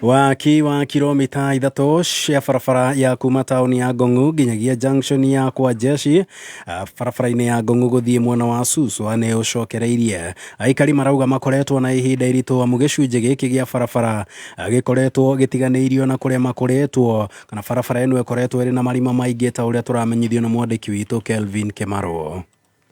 Waki wa kilomita 3 cia barabara ya kuma tauni ya Gongu nginyagia junction ya kwa jeshi barabara-ini ya Gongu guthie mwena wa Suswa ni ucokereirie. Aikari marauga makoretwo na ihinda iritu amu gicunje giki gia barabara gikoretwo gitiganeirio na kuria makoretwo kana barabara eno ikoretwo iri na marima maingi ta uria turamenyithio na mwandiki witu Kelvin Kemaro.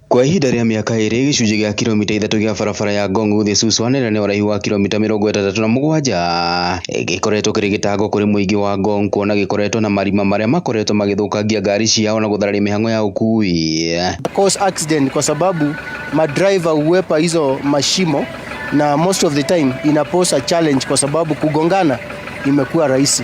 Kwa ihinda rĩa mĩaka 2 gĩcunjĩ gĩa kilomita 3 gĩa barabara ya Gongu gũthiĩ Suswa nĩ ũraihu wa kilomita 37 gĩkoretwo kĩrĩ gĩtango kũrĩ mũingĩ wa Gongu kuona gĩkoretwo na marima marĩa makoretwo magĩthũkangia ngari ciao na gũthararia mĩhang'o ya ũkui. Cause accident kwa sababu madriver huepa hizo mashimo na most of the time inaposa challenge kwa sababu kugongana imekuwa rahisi.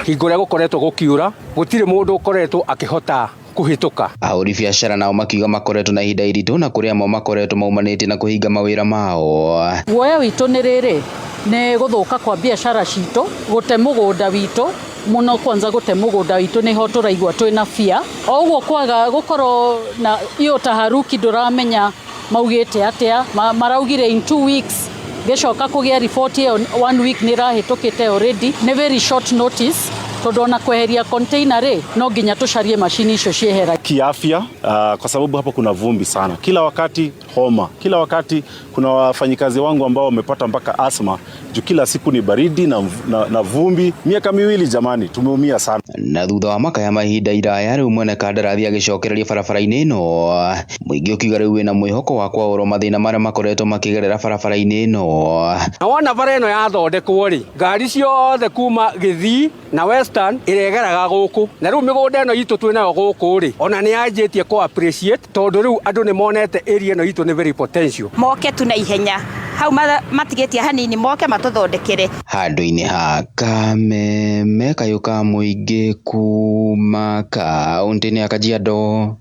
Hingo rĩa gũkoretwo gũkiura gũtirĩ mũndũ ũkoretwo akĩhota kuhituka. Ahũri biacara nao makiuga makoretwo na ihinda iritũ na kũrĩa amwe makoretwo maumanĩte na kũhinga mawĩra mao. Guoya witũ nĩ rĩrĩ nĩ gũthũka kwa biacara citũ, gũte mũgũnda witũ muno kwanza gũte mũgũnda witũ nĩ ho tũraigua twĩna fear. O ũguo kwaga gũkorwo na iyo taharuki ndũramenya maugĩte atĩa maraugire in 2 weeks gĩcoka kũgĩa report ĩyo 1 week nĩ rahĩtũkĩte already nĩ very short notice tondu na kweheria container no nginya tucarie mashini icio ciehera kiafya kwa sababu hapo kuna vumbi sana kila wakati homa kila wakati kuna wafanyikazi wangu ambao wamepata mpaka asma juu kila siku ni baridi na vumbi miaka 2 jamani tumeumia sana na thutha wa makaya mahinda iraya riu mwene kandarathi agicokereria barabara-ini ino muingi ukiuga riu wina mwihoko wa kwaũrwo mathina maria makoretwo makigerera barabara-ini ino na wona bara ino yathondekwo ri ngari ciothe kuma Githii na Western iregeraga guku na riu migunda ino itu twinayo guku ri ona ni anjitie ko appreciate tondu riu andu ni monete area ino itu ni very potential moke tu na ihenya hau matigetia hanini moke matuthondekere handu-ini ha Kameme kayuka muingi kuma kaunti-ini ya Kajiado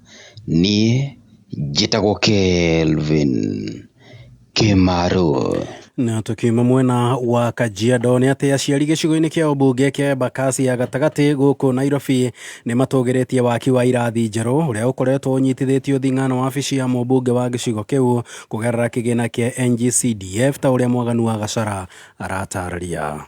ni njitagwo Kelvin Kemaro. Na tukiuma mwena wa Kajiado ni ati aciari gĩcigo-inĩ kĩa ũmbunge kĩa Embakasi ya gatagatĩ gũkũ Nairobi nĩ matũgĩrĩtie waki wa irathi njerũ ũrĩa ũkoretwo ũnyitithĩtio thing'ano wa wabici ya mũmbunge wa gĩcigo kĩu kũgerera kĩgĩna kĩa NGCDF ta ũrĩa Mwaganu wa Gacara aratarĩria.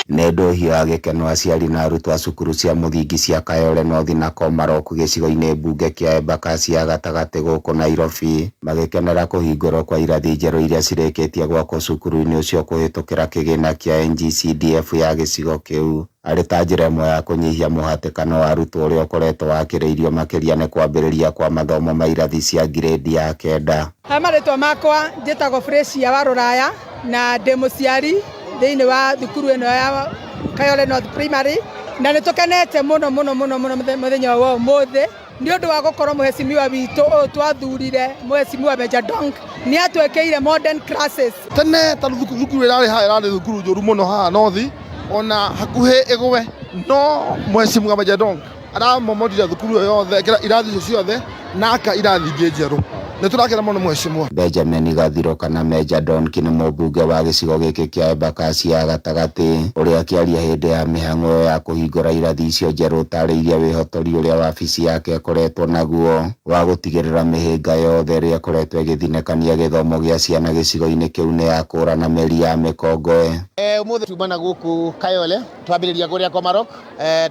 Nendo hiyo agĩkeno aciari na arutwo a cukuru cia mũthingi cia Kayole North na Komaroku gĩcigo-inĩ mbunge kĩa Embakasi ya gatagatĩ gũkũ Nairobi magĩkenera kũhingũrwo kwa irathi njerũ iria cirĩkĩtie gwakwo cukuru-inĩ ũcio kũhĩtũkĩra kĩgĩna kĩa NGCDF ya gĩcigo kĩu arĩ ta njĩra ĩmwe ya kũnyihia mũhatĩkano wa arutwo ũrĩa ũkoretwo wakĩrĩirio makĩria nĩ kwambĩrĩria kwa mathomo ma irathi cia ngirĩndi ya 9. Marĩtwa makwa njĩtagwo Frecia wa Rũraya na ndĩ mũciari thĩinĩ wa thukuru ĩno ya Kayole North Primary na nĩ tũkenete mũno mũthenya wa ũmũthĩ nĩ ũndũ wa gũkorwo mũhecimiwa witũ ũyũ twathurire mũhecimiwa Meja Dong nĩ atwĩkĩire modern classes. Tene ta thukuru ĩrarĩ thukuru njũru mũno haha North ona hakuhĩ ĩgwe no mũhecimiwa Meja Dong aramomorire thukuru yothe irathi icio ciothe na aka irathi ingĩ njerũ nĩ tũrakena mũno mheshimiwa. Benjamin Gathiro kana Meja Donki nĩ mũmbunge wa gĩcigo gĩkĩ kĩa Embakasi ya gatagatĩ ũrĩa akĩaria hĩndĩ ya mĩhang'o ya kũhingũra irathi icio njerũ ũtarĩirie wĩhotori ũrĩa wabici yake akoretwo naguo wa gũtigĩrĩra mĩhĩnga yothe ĩrĩa ĩkoretwo ĩgĩthinĩkania gĩthomo gĩa ciana gĩcigo-inĩ kĩu nĩ yakũrana mĩri ya mĩkongoe. Ũmũthĩ tumana gũkũ Kayole twambĩrĩria kũrĩa Komarok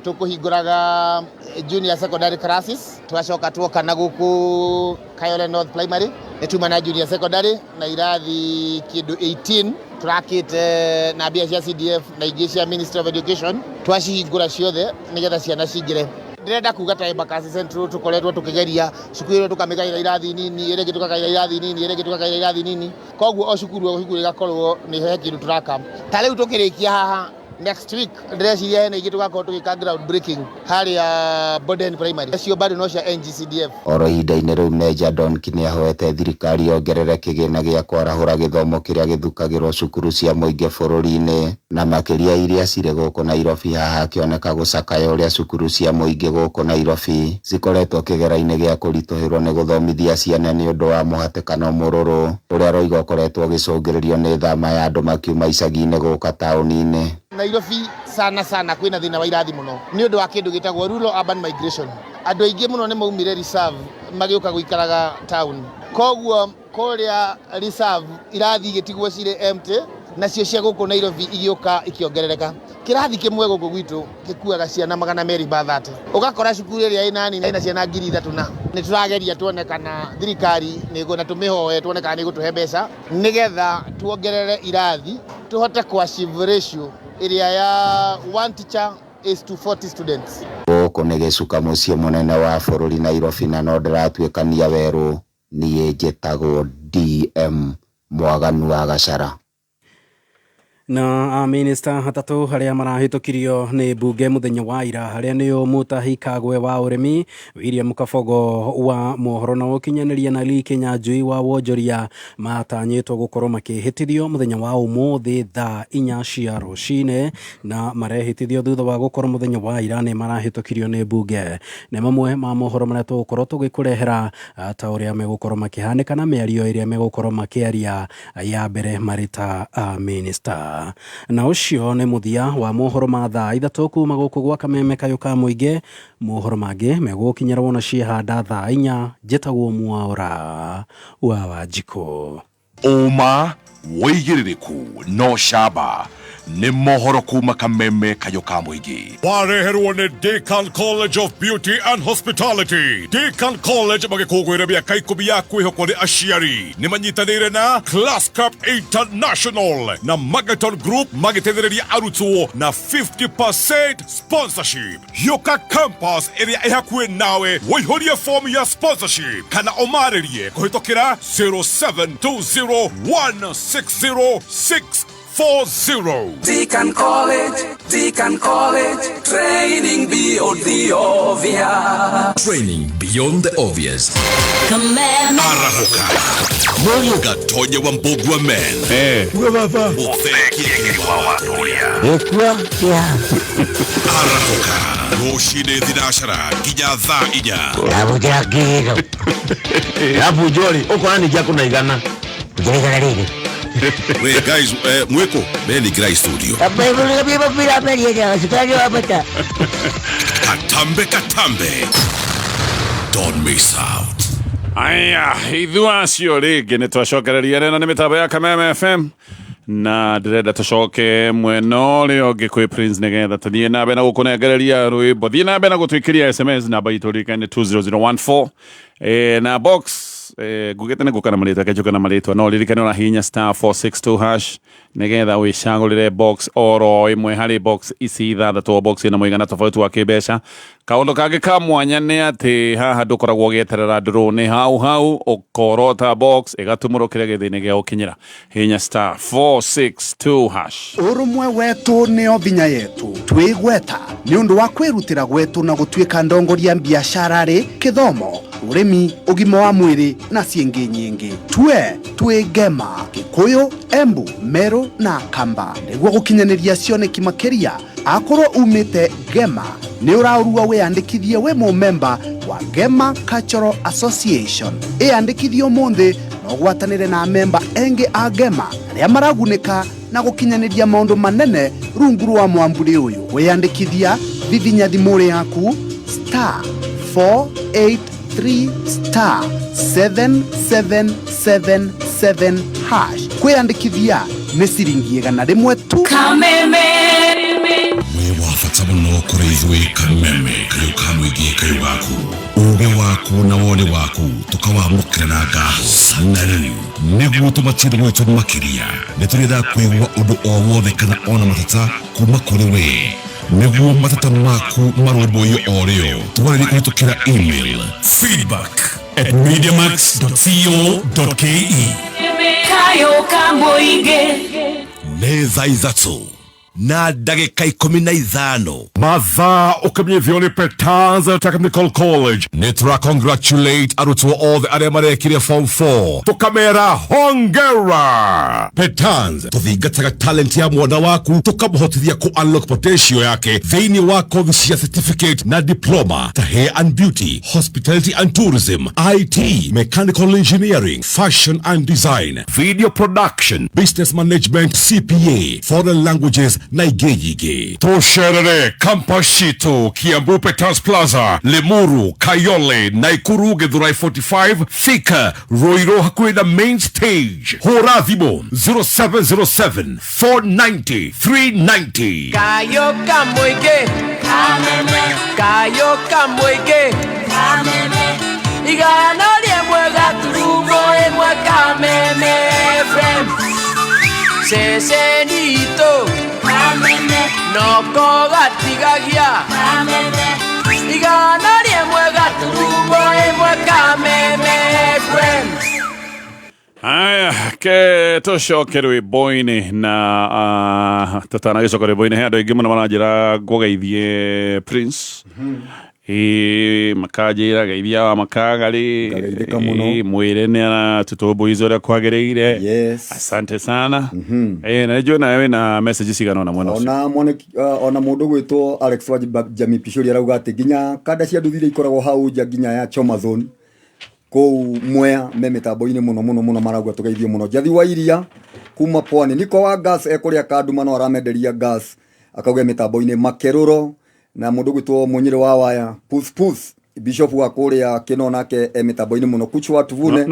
tũkũhingũraga junior secondary classes, twacoka tuoka na gũkũ Kayole North Primary tumana junior secondary na irathi kĩndũ 18 turakĩte na mbia cia CDF na ingĩ cia Ministry of Education twacihingũra ciothe nĩgetha ciana cingĩre. Ndĩrenda kuga ta Embakasi Central tukoretwo tukĩgeria cukuru tukamĩgaĩra irathi nini, ĩrĩngĩ tukagaĩra irathi nini, ĩrĩngĩ tukagaĩra irathi nini, koguo o cukuru o cukuru igakorwo nĩ he kĩndũ turaka. Ta rĩu tukĩrĩkia haha next week ndĩreciria hena ingĩ tugakorwo tũgĩka ground breaking harĩa Boden Primary acio bado no cia NGCDF. Oro ihinda-inĩ rĩu Meja Donki nĩ ahoete thirikari yongerere kĩgĩna gĩa kwarahũra gĩthomo kĩrĩa gĩthukagĩrwo cukuru cia mũingĩ bũrũri-inĩ na makĩria iria cirĩ gũkũ Nairobi. Haha akĩoneka gũcakaya ũrĩa cukuru cia mũingĩ gũkũ Nairobi cikoretwo kĩgera-inĩ gĩa kũritũhĩrwo nĩ gũthomithia ciana nĩ ũndũ wa mũhatĩkano mũrũrũ ũrĩa roiga ũkoretwo ũgĩcũngĩrĩrio nĩ thama ya andũ makiuma icagi-inĩ gũka taũni-inĩ. Nairobi sana kwĩna thĩna wa irathi mũno nĩ ũndũ wa kĩndũ gĩtagwo rural urban migration. Andũ aingĩ mũno nĩ maumire reserve magĩũka gũikaraga town, koguo kũrĩa reserve irathi igĩtigwo cirĩ empty nacio cia gũkũ Nairobi igĩũka ikiongerereka. Kĩrathi kĩmwe gũkũ gwitũ gĩkuaga ciana 230, ũgakora cukuru ĩrĩa ĩna nini ĩna ciana 3,000 na nĩ tũrageria tuone kana thirikari nĩguo na tũmĩhoe tuone kana nĩ gũtũhe mbeca nĩgetha tuongerere irathi tuhote kuachieve ratio area ya 1 teacher is to 40 students. Gũkũ nĩ gĩcuka mũciĩ mũnene wa bũrũri Nairobi na no ndĩratuĩkania werũ. Niĩ njĩtagwo DM Mwaganu wa Gacara. Na minista hatatu haria marahitukirio ni bunge muthenya wa ira haria niyo Mutahi Kagwe wa urimi, William Kabogo wa mohoro na ukinyaniria na Lee Kinyanjui wa wonjoria matanyitwo gukorwo makihitithio muthenya wa umuthi thaa 4 cia rucine na marehitithio thutha wa gukorwo muthenya wa ira ni marahitukirio ni bunge. Ni mamwe ma mohoro maria tugukorwo tugikurehera ta uria megukorwo makihanika na miario iria megukorwo makiaria ya mbere marita minista. Na ucio nĩ muthia wa mohoro ma thaa 3 kuma gũkũ gwa Kameme Kayũ ka mũingĩ. Mohoro mangĩ megũkinyĩra na ciehanda thaa 4. Njĩtagwo Mwaũra wa Wanjikũ. Uma wĩigĩrĩrĩku no shaba nĩ mohoro kuma Kameme Kayũ ka mũingĩ. Wareherwo nĩ Deakin College of Beauty and Hospitality. Deakin College magĩkũngũĩra mĩaka 10 ya kwĩhokwo nĩ aciari. Nĩ manyitanĩire na Class Cup International na Magaton Group magĩteithĩrĩria arutwo na 50% sponsorship. Yoka campus ĩrĩa ĩhakuhĩ nawe waihũrie form ya sponsorship kana ũmarĩrie kũhĩtũkĩra 0720160640. Deakin College, training beyond the obvious. Training beyond the obvious. Kameme. Arahoka. Gatonya wa Mbogwa men. Uwe baba. Mutheki wa watoria. Ekwa kia. Arahoka. Roshine Dinashara. Ginya thaa 4. Abujira giro. Abujori. Okorani jako na igana. Ujira ligi. Wait guys, mweko beni gira studio. Katambe. Don't miss out. Aya, ithua acio rĩngĩ nĩ twacokereria rĩna nĩ mĩtambo ya Kameme FM na ndĩrenda tũcoke mwena ũrĩa ũngĩ kwĩ Prince nĩgetha tũthiĩ na mbere na gũkũnengereria rwĩmbo. Thiĩ na mbere na gũtwĩkĩria SMS namba itũ rĩkaine 20014 na box gugete nĩ gũkana marĩtwa kĩnjũkana marĩtwa no ririkane ona hinya *462# nĩgetha wĩcagũrĩre box oro ĩmwe harĩ box ici ithathatũ. Box ĩna mũigana tofauti wa kĩmbeca. Kaũndũ kangĩ ka mwanya nĩ atĩ haha ndũkoragwo ũgĩeterera ndrone hau ũkorota box ĩgatumũrũkĩra gĩthĩ-inĩ gĩa gũkinyĩra hinya *462#. Ũrũmwe wetũ nĩo binya yetu twĩgweta nĩ ũndũ wa kwĩrutĩra gwetũ na gũtuĩka ndongoria biacara rĩ kithomo urimi ũgima wa mwĩrĩ na ciĩngĩ nyingĩ. Twĩ Ngema, Gĩkũyũ, Embu, Meru na Kamba nĩguo gũkinyanĩria cioneki makĩria. Akorwo umĩte Ngema nĩ ũraurua wĩyandĩkithie we mũmemba wa Gema Cultural Association. Iyandikithio munthi no gwatanire na memba engi a Gema aria maragunika na gukinyaniria maundu manene rungu rwa mwamburi uyu. Wiyandikithia vivinya thimuri yaku *483*777# kwiyandikithia ni ciringi 100 tu. Kameme we wafata muno kuri ithuĩ Kameme kayo kamwĩgie kayo gaku uge waku na wone waku tukawamũkĩra na ngacanarĩ nĩguo tũmatire gwĩtwo makĩria nĩtũrenda kwĩgua ũndũ o wothe kana ona matata kuma kũrĩ we nĩguo matata maku marũmbũiyo o rĩo tũgarĩrie kũhĩtũkĩra email feedback@mediamax.co.ke kayo kamũingĩ nĩ thaa ithatũ na ndagĩka 15 mathaa ũkĩmenyithio nĩ Petans Technical College nĩ tũra-congratulate arutwo othe arĩa marekire form 4 tũkamera hongera. Petans tũthingataga talent ya mwana waku tũkamũhotithia ku-unlock potential yake thĩinĩ wa kothi cia certificate na diploma ta hair and beauty, hospitality and tourism, IT, mechanical engineering, fashion and design, video production, business management, CPA, foreign languages na igĩnyingĩ. Tũcerere campus citũ Kiambu Petans Plaza, Limuru, Kayole, Naikuru, Githurai 45, Thika, Ruiru hakuhĩ na main stage. Hũra thimũ 0707 490 390. kayo kamũingĩ kayo kamũingĩ igana rĩmwe gaturumo ĩmwe Kameme FM ceceni itũ noko gatigagia igana rĩmwe gaturumo ĩmwe Kameme FM. Haya, ke tũcoke rwĩmbo-inĩ na tũtanagicoka rwĩmbo-inĩ he andũ aingĩ mũno maranjĩra ngũgeithie Prince makanjĩra geithia wa makagarĩ mwĩre nĩ aratũtũmbũiza ũrĩa kwagĩrĩire. Asante sana. Na njũĩ nawe wĩna message cigana ona mwena ũcio. Ona mũndũ gwĩtwo Alex wa Jami Picori arauga atĩ nginya kanda cia nduthire ikoragwo hau nja nginya ya Chomazone kũu Mwea me mĩtambo-inĩ mũno marauga tũgeithie mũno. Njathi wa iria kuma Pwani niko wa gas ekũrĩa kanduma no aramenderia gas akauga mĩtambo-inĩ Makerũro na mũndũ gwĩtwo Mũnyĩrĩ wa waya Pus Bishop wa kũrĩa Kĩno nake mĩtambo-inĩ mũno Kuchu wa Tuvune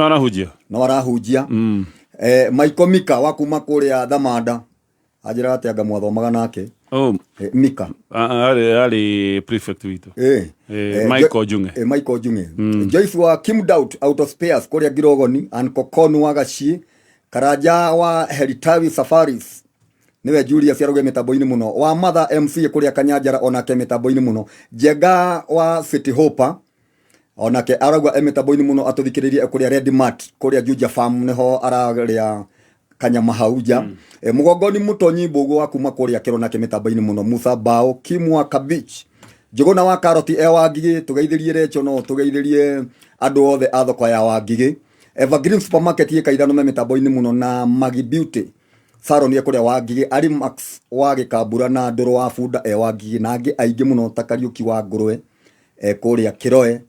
no arahunjia Michael Mika wa kuma kũrĩa Thamanda ajira ati anga mwathomaga nake Mika ali prefect witũ Michael Junge Michael Junge Joyce wa Kim Doubt Auto Spares kũrĩa Girogoni and Kokonu wa Gachi Karaja wa Heritawi Safaris niwe Julius yaruge mĩtambo-inĩ mũno wa Mother MC kũrĩa Kanyanjara onake mĩtambo-inĩ mũno Jega wa City Hopper onake aragwa mĩtambo-inĩ mũno atũthikĩrĩrie kũrĩa Red Mart kũrĩa Juja Farm niho ararĩa kanyama hauja Mugongoni Mutonyi Mbogo wa kuma kũrĩa Kĩro nake mĩtambo-inĩ mũno Musa Bao Kimwa Kabich Jogona wa Karoti Wangigĩ tũgeithĩrie Recho no tũgeithĩrie andũ othe a thoko ya Wangigĩ Evergreen Supermarket yekaithano mĩtambo-inĩ mũno na Magi Beauty Salon kũrĩa Wangigĩ Arimax wa Gĩkambura na Ndũrũ wa Bunda Wangigĩ na angĩ aingĩ mũno ta Kariuki wa Ngũrwe kũrĩa Kĩroe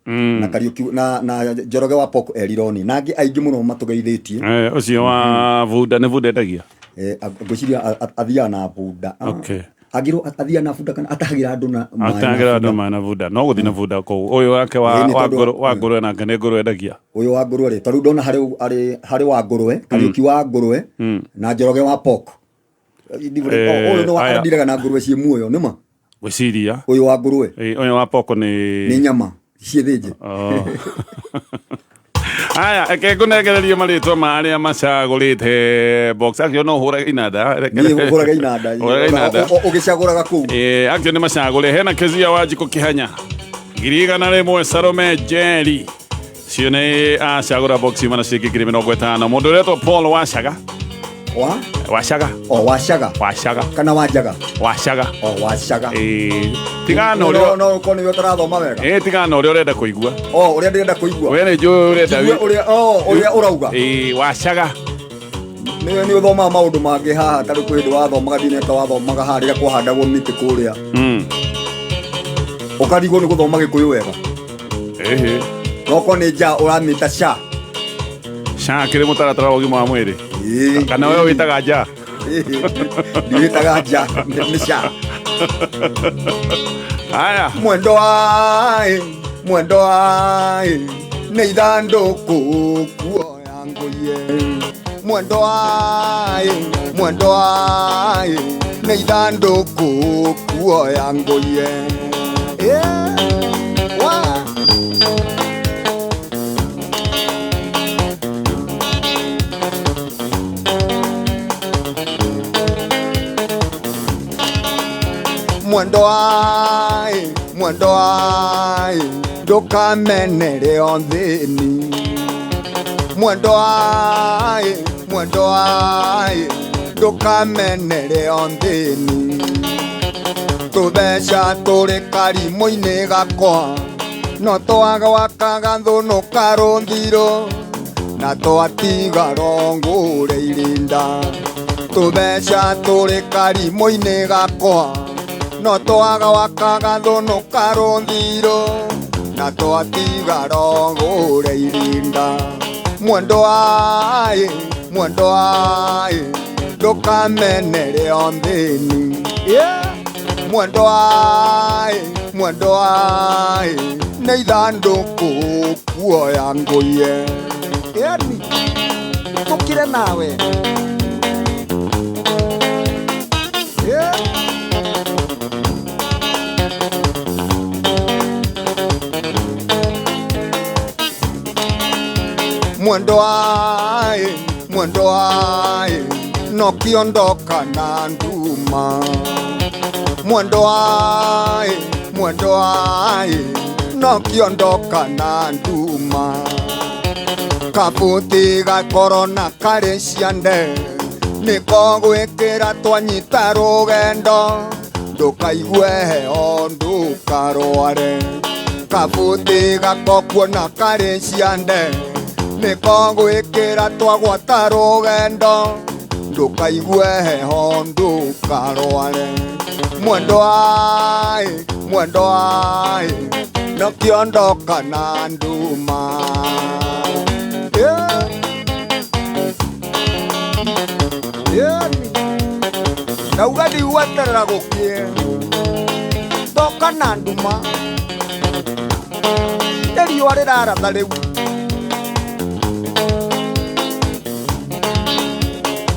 na Kariuki na Njoroge wa Poko Elironi na angĩ aingĩ mũno matũgeithĩtie ũcio wa Bunda nĩ Bunda endagia ngũciria athia na Bunda agiro athia na Bunda kana atagira andũ na na Bunda no gũthiĩ na Bunda kũu ũyũ wake wa Ngũrwe na nĩ Ngũrwe endagia ũyũ wa Ngũrwe rĩ tondũ ndona harĩ wa Ngũrwe Kariuki wa Ngũrwe na Njoroge wa Poko ũyũ no arindiraga na Ngũrwe ciĩ muoyo nĩma gwĩciria ũyũ wa Ngũrwe ũyũ wa Poko nĩ nyama ciĩthĩnje Aya ngũnengererie marĩtwa marĩa macagũrĩte box acio no hũrage inanda hũrage inanda ũgĩcagũraga kũu acio nĩ macagũre hena Kezia wa Njiko Kĩhanya 101 Salome Jerry cio nĩ acagũra box imana ciĩngĩ 50 mũndũ ũretwo Paul Wacaga Wacaga kana Wanjaga Wacaga tigana ũrĩa no ko nĩ ũtarathoma wega tigana ũrĩa ũrenda kũigua ũrĩa ndĩrenda kũigua we nĩ njũĩ ũrenda ũrĩa ũrauga Wacaga nĩ ũthomaga maũndũ mangĩ haha tarĩ kwĩ hĩndĩ wathomaga ndineka wathomaga harĩa kwahandagwo mĩtĩ kũrĩa ũkarigwo nĩ gũthoma Gĩkũyũ wega Noko nĩ nja ũramĩta SHA. SHA kĩrĩ mũtaratara wa ũgima wa mwĩrĩ. Kana wewe wĩtaga nja? Ndiwĩtaga nja, nĩ SHA. Haya. Mwendo ai nĩ ithandũkũ kuoya ngũie. Mwendo ai nĩ ithandũkũ kuoya ngũie. Mwendo ai ndũkamenere o thĩni. Mwendo ai ndũkamenere o thĩni. Tũtheca tũrĩ karimũ-inĩ gakwa, no twagwakaga thũnũ karũthirũ, na twatiga rongũre irinda. Tũtheca tũrĩ karimũ-inĩ gakwa, no twagwakaga thũnũ karũthirũ, na twatiga rongũre irinda. Mwendo ai ndũkamenere o thĩni. Mwendo ai nĩ ithandũkũ kuoya ngũie. Tũkire nawe. Mwendo ai no kiondoka na nduma. Mwendo ai no kiondoka na nduma. Kabuti gakorwo na karĩ ciande, nĩko gwĩkĩra twanyita rũgendo. Ndũkaigue heo ndũkarware. Kabuti gakokuo na karĩ ciande, nĩko gwĩkĩra twagwata rũgendo. Ndũkaigue heho ndũkarware. Mwendo ai no kiondoka na nduma. Nauga ndigweterera gũkie, ndoka na nduma. Nĩ riũa rĩraratha rĩu.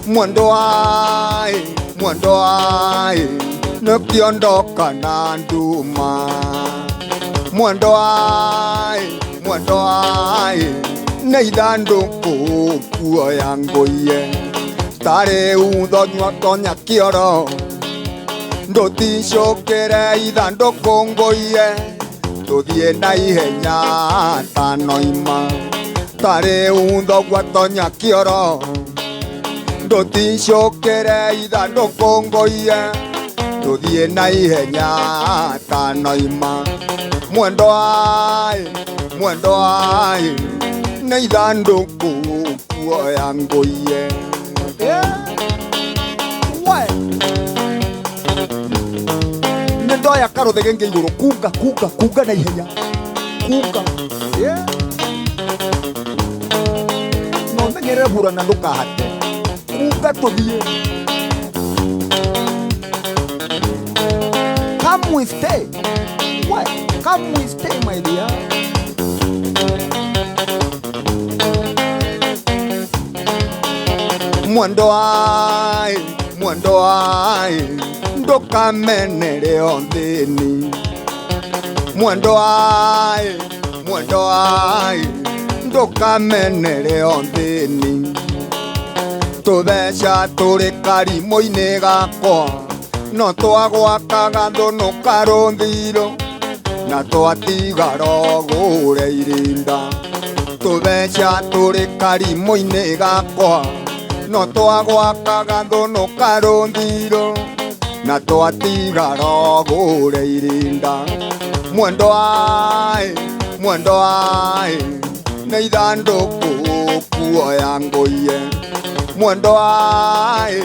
Mwendo ai no kiondoka na nduma. Mwendo ai nĩ ithandũkũ kuoya ngũie. Tarĩ uthonywa tonya kĩoro, ndũticũkĩre ithandũkũ ngũie. Tũthiĩ na ihenya tanoima. Tarĩ uthonywa tonya kĩoro, ndũticũkĩre ithandũkũ ngũie. Tũthiĩ na ihenya tanoima. Mwendo ai nĩ ithandũkũ kuoya ngũie. Nĩ ndoya karũthegenge igũrũ, kunga na ihenya. Kunga. No menyerere hura na ndũkahate. Kunga tũthiĩ. Come we stay. What? Come we stay, my dear. Mwendo ai ndũkamenere o thĩni. Mwendo ai ndũkamenere o thĩni. Tũtheca tũrĩ karimũ-inĩ gakwa, no twagwakaga thũnũ karũthirũ, na twatiga rogũre irinda. Tũtheca tũrĩ karimũ-inĩ gakwa, no twagwakaga thũnũ karũthirũ, na twatiga rogũre irinda. Mwendo ai nĩ ithandũkũ kuoya ngũie. Mwendo ai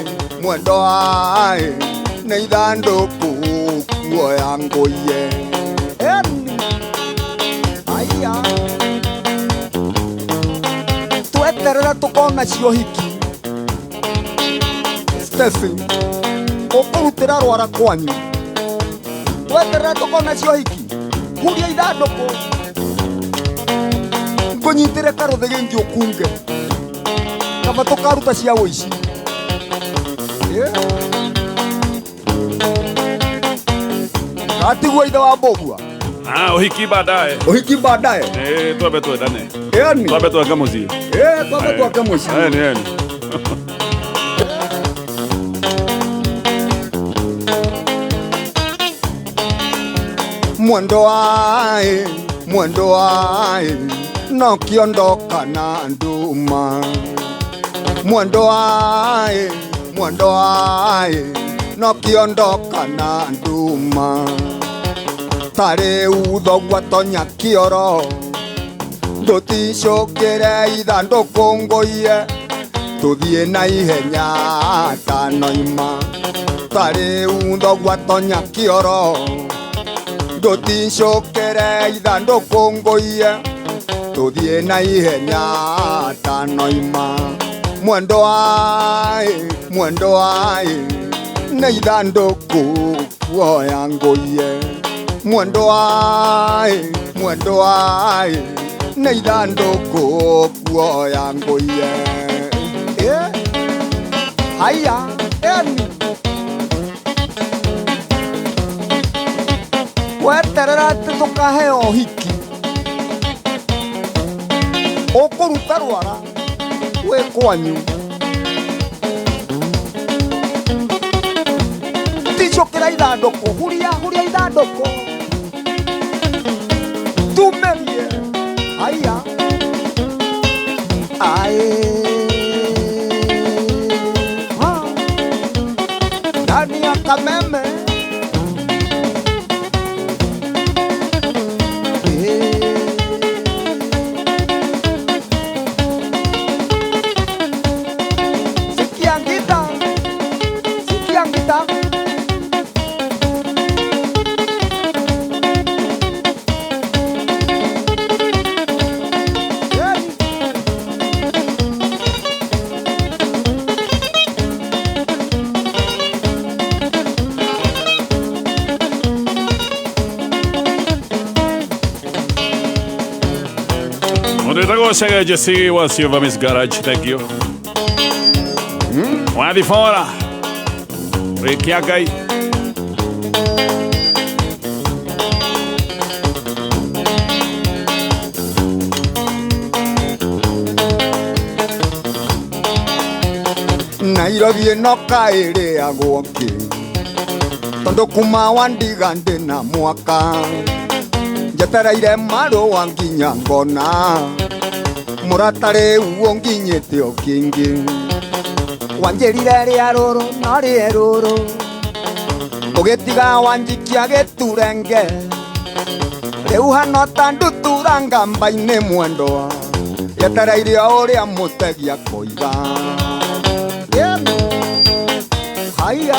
nĩ ithandũkũ kuoya ngũie. Aya weterera tukona cio hiki Stephen ukurutira rwara kwanyu weterera tukona cio hiki kuria ithandũkũ ngũnyitĩre karũthĩ gĩngĩ ũkunge kaba tũkaruta cia ũici katigua ithe wa mbũgua Uhiki baadaye. Uhiki baadaye. Twambe twendane. Yani. Twambe twake muciĩ. Twambe twake muciĩ. Yani. Mwendo wae no kiondoka na nduma. Mwendo wae no kiondoka na nduma. Tare uthogwa tonya kioro Ndũticũkĩre ithandũkũ ngũie Tũthiĩ na ihenya tanoima Tare uthogwa tonya kioro Ndũticũkĩre ithandũkũ ngũie Tũthiĩ na ihenya tanoima Mwendo wae nĩ ithandũkũ kuoya ngũie Mwendo wae nĩ ithandũkũ kuoya ngũie haya eni weterera atĩ tũkaheo hiki ũkũruta rwara wĩ kwanyu ticũkĩra ithandũkũ huria ithandũkũ tumerie haya ndani ya Kameme sikia ngita Chega Jesse wa Silva Miss Garage, thank you. Wadi fora. Rekiagai. Nairobi no kaire agwoke Tondo kuma wandiga ndina mwaka Njetereire marũa nginya ngona Mũratare uo nginyĩte o kĩngĩ Wanjĩrire rĩa rũrũ no rĩe rũrũ Ũgĩtiga wanjikia gĩturenge Rĩu hano ta ndutura ngamba-inĩ mwendwa Yetereire o ũrĩa mũtegia koiga Haya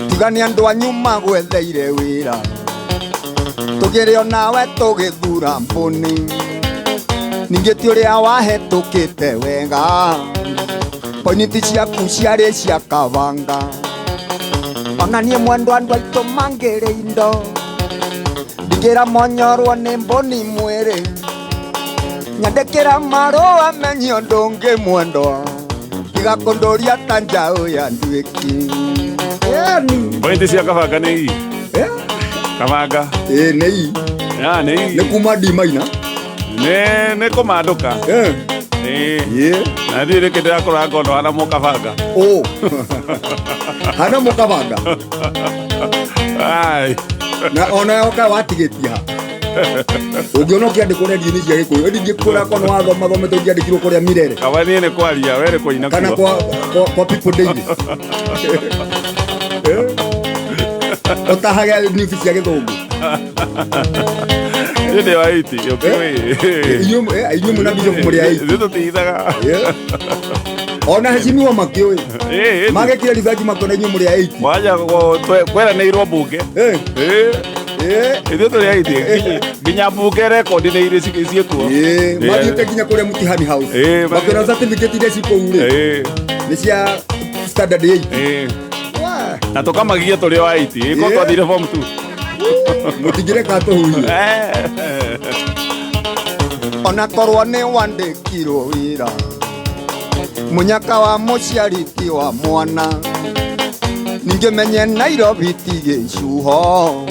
Tugani andũ anyu magwetheire wĩra Tũgĩre o nawe tũgĩthura mbũni Ningĩ ti ũrĩa wahetũkĩte wega Pointi ciaku ciarĩ cia kabanga Bang'anie mwendo andũ aitũ mangĩrĩ indo Ndigĩra monyorwo nĩ mbũni mwĩrĩ Nyandĩkĩra marũa menyo ndũngĩ mwendwa Tiga kũndũria ta njaũ ya nduĩki Pointi cia kabanga nĩ ii Kabanga nĩ ii nĩ kuma Ndimaina nĩ kũmandũka na thiĩ rĩkĩ ndĩrakũra ngono hana mũkabanga hana mũkabanga na ona yoka watigĩtia ha ũngĩona ũkĩandĩkwo redio-inĩ cia Gĩkũyũ ndingĩkwĩra kono wathomete ũngĩandĩkirwo kũrĩa Mirere kaba niĩ nĩ kwaria we nĩ kũina kana kwa People Daily Otahage niusi cia Gĩthũngũ Nĩ wa iti inyuĩ mũna Bishop mũrĩ aiti tũtithaga ona heshimiwa makioi magekire risaji makona inyu muri 8 waja kwera ni irwo bunge ithu turi 8 nginya bunge record ni iri ciekuo mathiite nginya kuria Mutihani House makona certificate ile cikoure ni cia standard 8 na tukamagia turi wa 8 iko twathire form 2 mutigire ka tuhurie ona korwo ni wandikirwo wira munyaka wa muciariti wa mwana ninge menye Nairobi tige cuho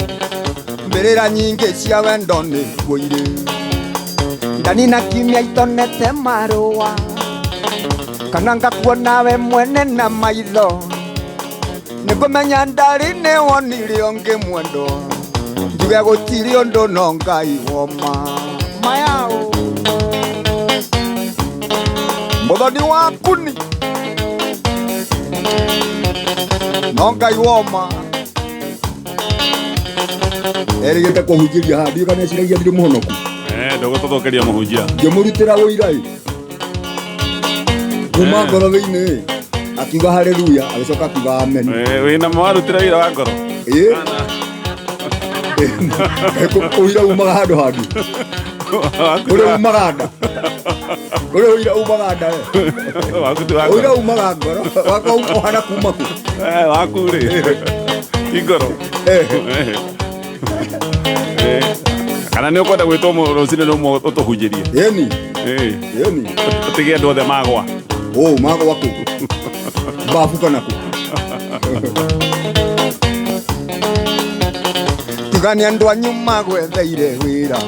mbirira nyingi cia wendo ni guire ndani na kimya itonete marua kana ngakuona we mwene na maitho nigumenya ndari ni wonire onge mwendo njuge gutiri undu no Ngai woma mayao muthoni waku ni no Ngai woma erigite kuhunjiria handi kana ciragia ndiri muhonoku ndugututhukiria muhunjia ngimurutira wira kuma ngoro thiini akiuga haleluya agicoka akiuga amen wina mwarutira wira wa ngoro uira umaga handu handu uria umaga nda uria uira umaga nda uira umaga ngoro wako uhana kuma ku waku ri ingoro kana ni ukwenda gwitwo rucini no utuhunjirie yeni utige andu othe magwa magwa ku babuka naku tigani andu anyu magwetheire wira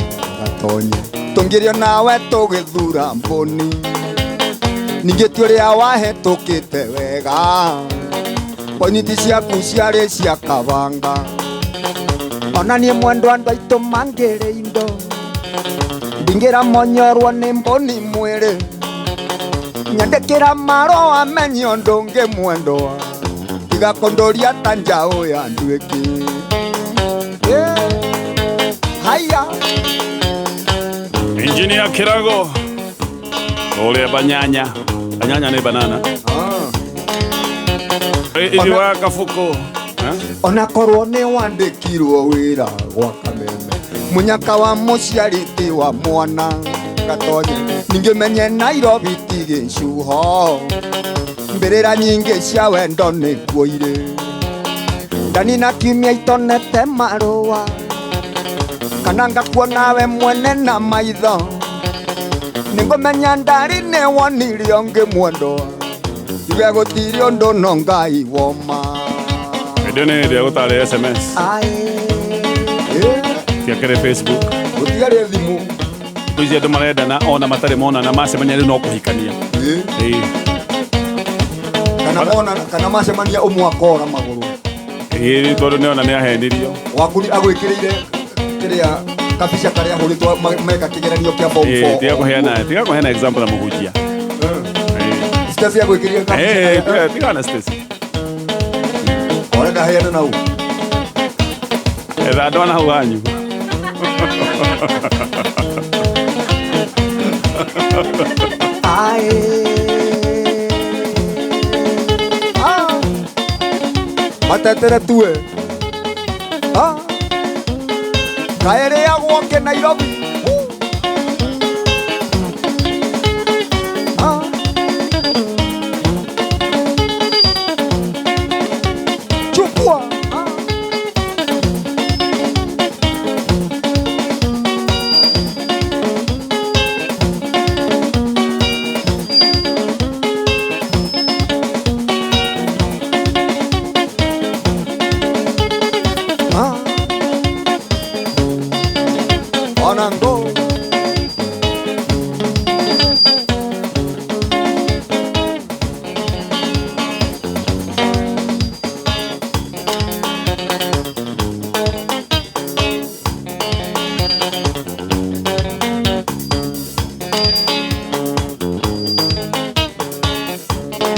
gatonye tungirio nawe tugithura mboni ningi turia wahetukite wega ponyiti ciaku ciari cia kabanga ona nie mwendo andu aitu mangire indo ndingira monyorwo ni mboni mwiri nyandikira maro amenye undu ungi mwendo tiga kondoria tanjao ya ndwiki haya Engineer Kirago ole banyanya ni banana ili wa kafuko ona korwo ni wandikirwo wira gwa kameme munyaka wa muciariti wa mwana gatonye ninge menye Nairobi tige cuho mbirira nyingi cia wendo ni kuire ndani na kimya itonete marua kana ngakuona we mwene na maitho ningumenya ndari ni wonire onge mwendo iwe gutiri undu no Ngai woma ndene ndio gutare SMS kire Facebook gutiare thimu tuzie ndo marenda na ona matare mona na macemania no kuhikania kana macemania umwakora maguru tondu ni ona ni ahendirio wakuri agwikirire kiria kabica karia huritwo meka kigeranio kia form 4 tiga kuheana example na muhujia Stasi agwikirire kabica tiga na Stasi orenda heana nau ndona hau hanyu matetere tue kaere ya gwoke Nairobi chukua Onango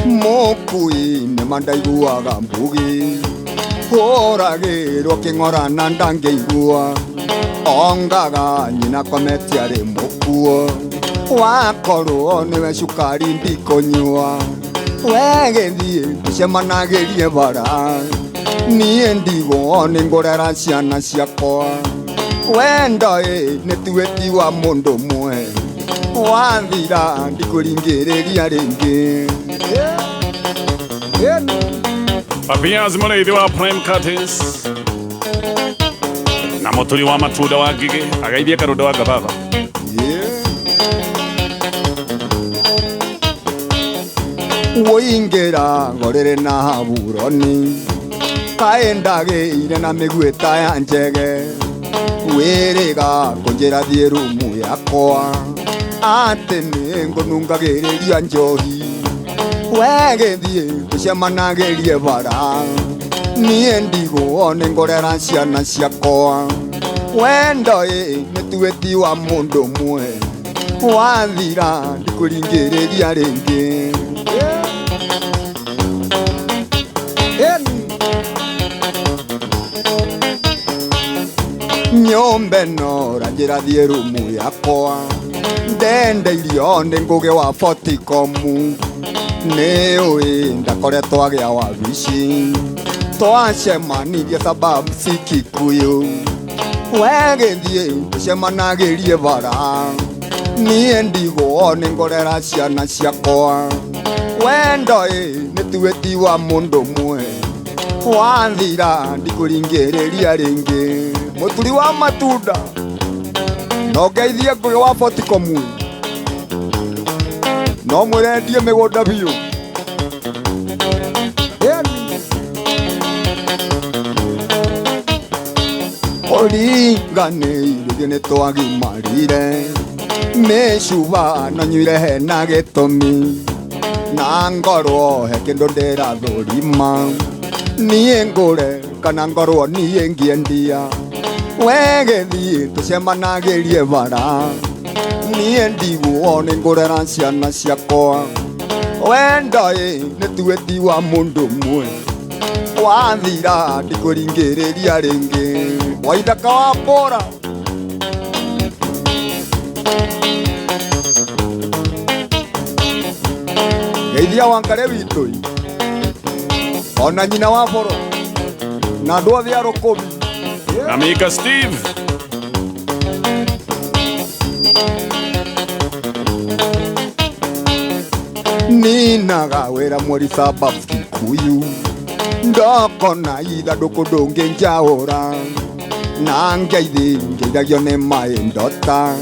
mokui ne mandaiguaga mbugi horagirwo king'ora na ndangeigua ongaga nyina kometi ari mukuo wakorwo niwe cukari ndikonyua wegethi tucemanagerie bara niĩ ndigone ngorera ciana ciakwa wenda nĩ tuĩti wa mũndũ ũmwe wathira ndikũringĩrĩria rĩngĩ Papias Mũrĩithi wa Prime Curtis na mũtũri wa matunda wa Ngigĩ agaithia Karũnda wa Gababa. Woingĩra ngorere na Haburoni kaĩ ndagĩire na mĩguĩta ya njege wĩrĩga kũnjĩra thiĩ rumu yakwa atĩ nĩ ngũnungagĩrĩria njohi wegĩthiĩ tũcemanagĩrie bara niĩ ndigwo nĩ ngorera ciana ciakwa wendo nĩ tuĩti wa mũndũ ũmwe wathira ndikũringĩrĩria rĩngĩ nyombe no ranjĩra thiĩ rumu yakwa ndende irio nĩ ngũgĩ wa Forticomu nĩ ũĩ ndakoretwo agĩa wabici twacemanirie sababu si Kikuyu wegĩthiĩ tũcemanagĩrie bara niĩ ndigwo nĩ ngorera ciana ciakwa wendo nĩ tuĩti wa mũndũ ũmwe wathira ndikũringĩrĩria rĩngĩ mũturi wa matunda no ngeithie ngũgĩ wa Forticomu no mwĩrendie mĩgũnda biũ ũringanĩire nĩ twagimarire mĩcuba na nyuire hena gĩtũmi na ngorwo he kĩndũ ndĩrathũrima niĩ ngũre kana ngorwo niĩ ngĩendia wegĩthiĩ tũcemanagĩrie bara niĩ ndigwo nĩ ngũrera ciana ciakwa wendo nĩ tuĩti wa mũndũ ũmwe wathira ndikũringĩrĩria rĩngĩ Waithaka wa Mbũra geithia Wangare witũ ona nyina wa Boro na andũ othe a Rũkũmi Amika Steve ninaga wĩra mweri sababu Kikuyu ndokona ithandũkũ ndũngĩ njaũra na ngeithagio nĩ my daughter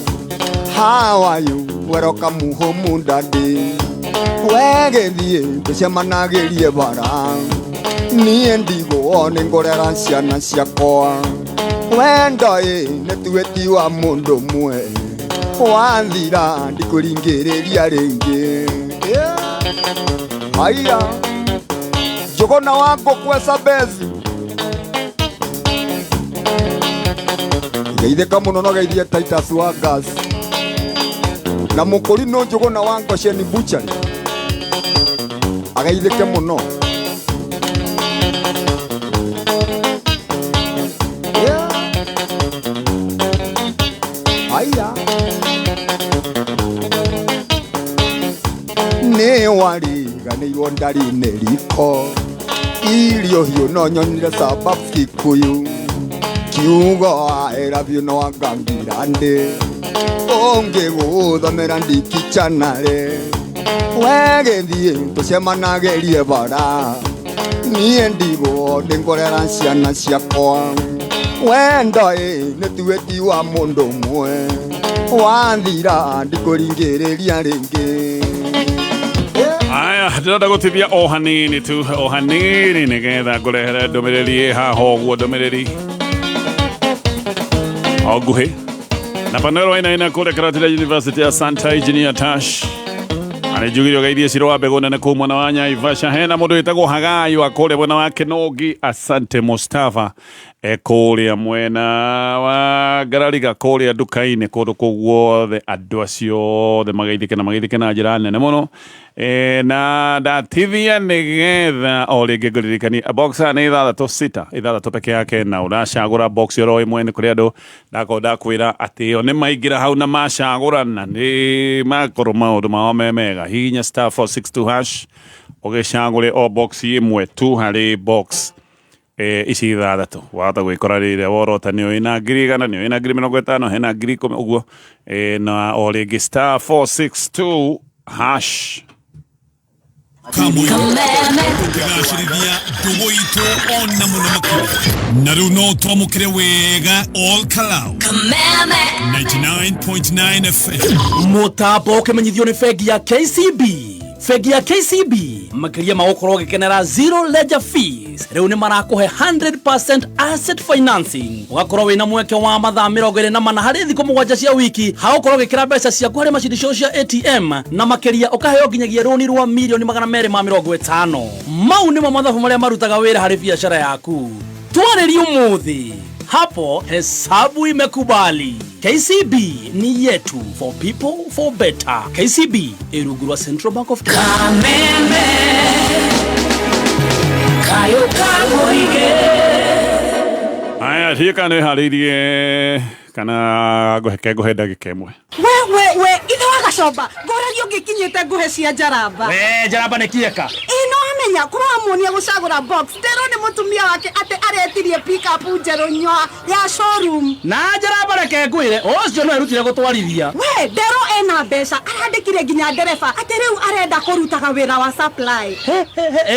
how are you welcome home daddy wegĩthiĩ tũcemanagĩrie bara niĩ ndigwo nĩ ngorera ciana ciakwa wendo nĩ tuĩti wa mũndũ ũmwe wathira ndikũringĩrĩria rĩngĩ haya Njũgũna wa Ngũkũ Esabezi geithĩka mũno no geithie Titus wa Gas na mũkũrinũ Njũgũna wa Ngosheni Butchery ageithĩke mũno haya nĩ wariganĩirwo ndari-inĩ riko irio hiũ no nyonire sababu Kikuyu kiugo era biũ no angangira ndĩ ũngĩgũthomera ndikichanare wegĩthiĩ tũcemanagĩrie bara niĩ ndigwo nĩ ngorera ciana ciakwa wendo nĩ tuĩti wa mũndũ ũmwe wathira ndikũringĩrĩria rĩngĩ Aya, ndĩrenda gũtithia o hanini tu, o hanini nĩgetha ngũrehere ndũmĩrĩri haha ũguo ndũmĩrĩri o nguhĩ na Panero Wainaina kũrĩa Karatina University ya Santa Engineer Tash anĩnjugire ũgeithie Ciro wa mbegũ nene kũu mwena wa Naivasha hena mũndũ wĩtagwo Hagai wa kũrĩa mwena wa Kĩnũngi Asante Mustafa kũrĩa mwena wa Garariga kũrĩa nduka-inĩ kũndũ kũu guothe andũ acio othe magaithĩke na njĩra nene mũno na ndatithia nĩgetha o rĩngĩ ngũririkania box nĩ 6 peke yake na ũracagũra box oro ĩmwe nĩ kũrĩ andũ ndakorwo ndakwĩra atĩ o nĩ maingĩra hau na macagũrana nĩ makorwo maũndũ mao me mega hihinya *462# ugicagure o box imwe tu hari box ici ithathatu wahota gwikora riria worota ni ina ngiri igana ni ina ngiri 50 hena ngiri 10 uguo na o ringi star 462 hash Kamwe ndugu itu ona muno makuru na riu no twamukire wega all kalau 99.9 FM mutambo ukimenyithio ni bengi ya KCB. Bengi ya KCB makiria magukorwo gikenera zero ledger fees. Riu ni marakuhe 100% asset financing. Ugakorwo wina mweke wa mathaa 24 hari thikũ 7 cia wiki. Haukorwo gikira mbeca ciaku hari macindisho cia ATM na makiria ukaheo nginyagia roni rwa milioni 250. Mau nimo mathabu maria marutaga wira hari biashara yaku. Twarĩrie umuthi. Hapo hesabu imekubali. KCB ni yetu, for people for better. KCB irugurwa Central Bank of Kenya. Kameme kayo kamoige. Aya thika ni haririe kana gohe ndagika imwe. We ithe wagacoba ngorario ngikinyite nguhe cia Njaramba. Njaramba ni kieka. Ino amenya kuramuonia gucagura box. Ndero ni mutumia wake ate aretirie pick up njeru nywa ya showroom. Na Njaramba reke ngwire ocio no erutire gutwarithia. We ndero ena mbeca arandikire nginya ndereba ate riu arenda kurutaga wira wa supply.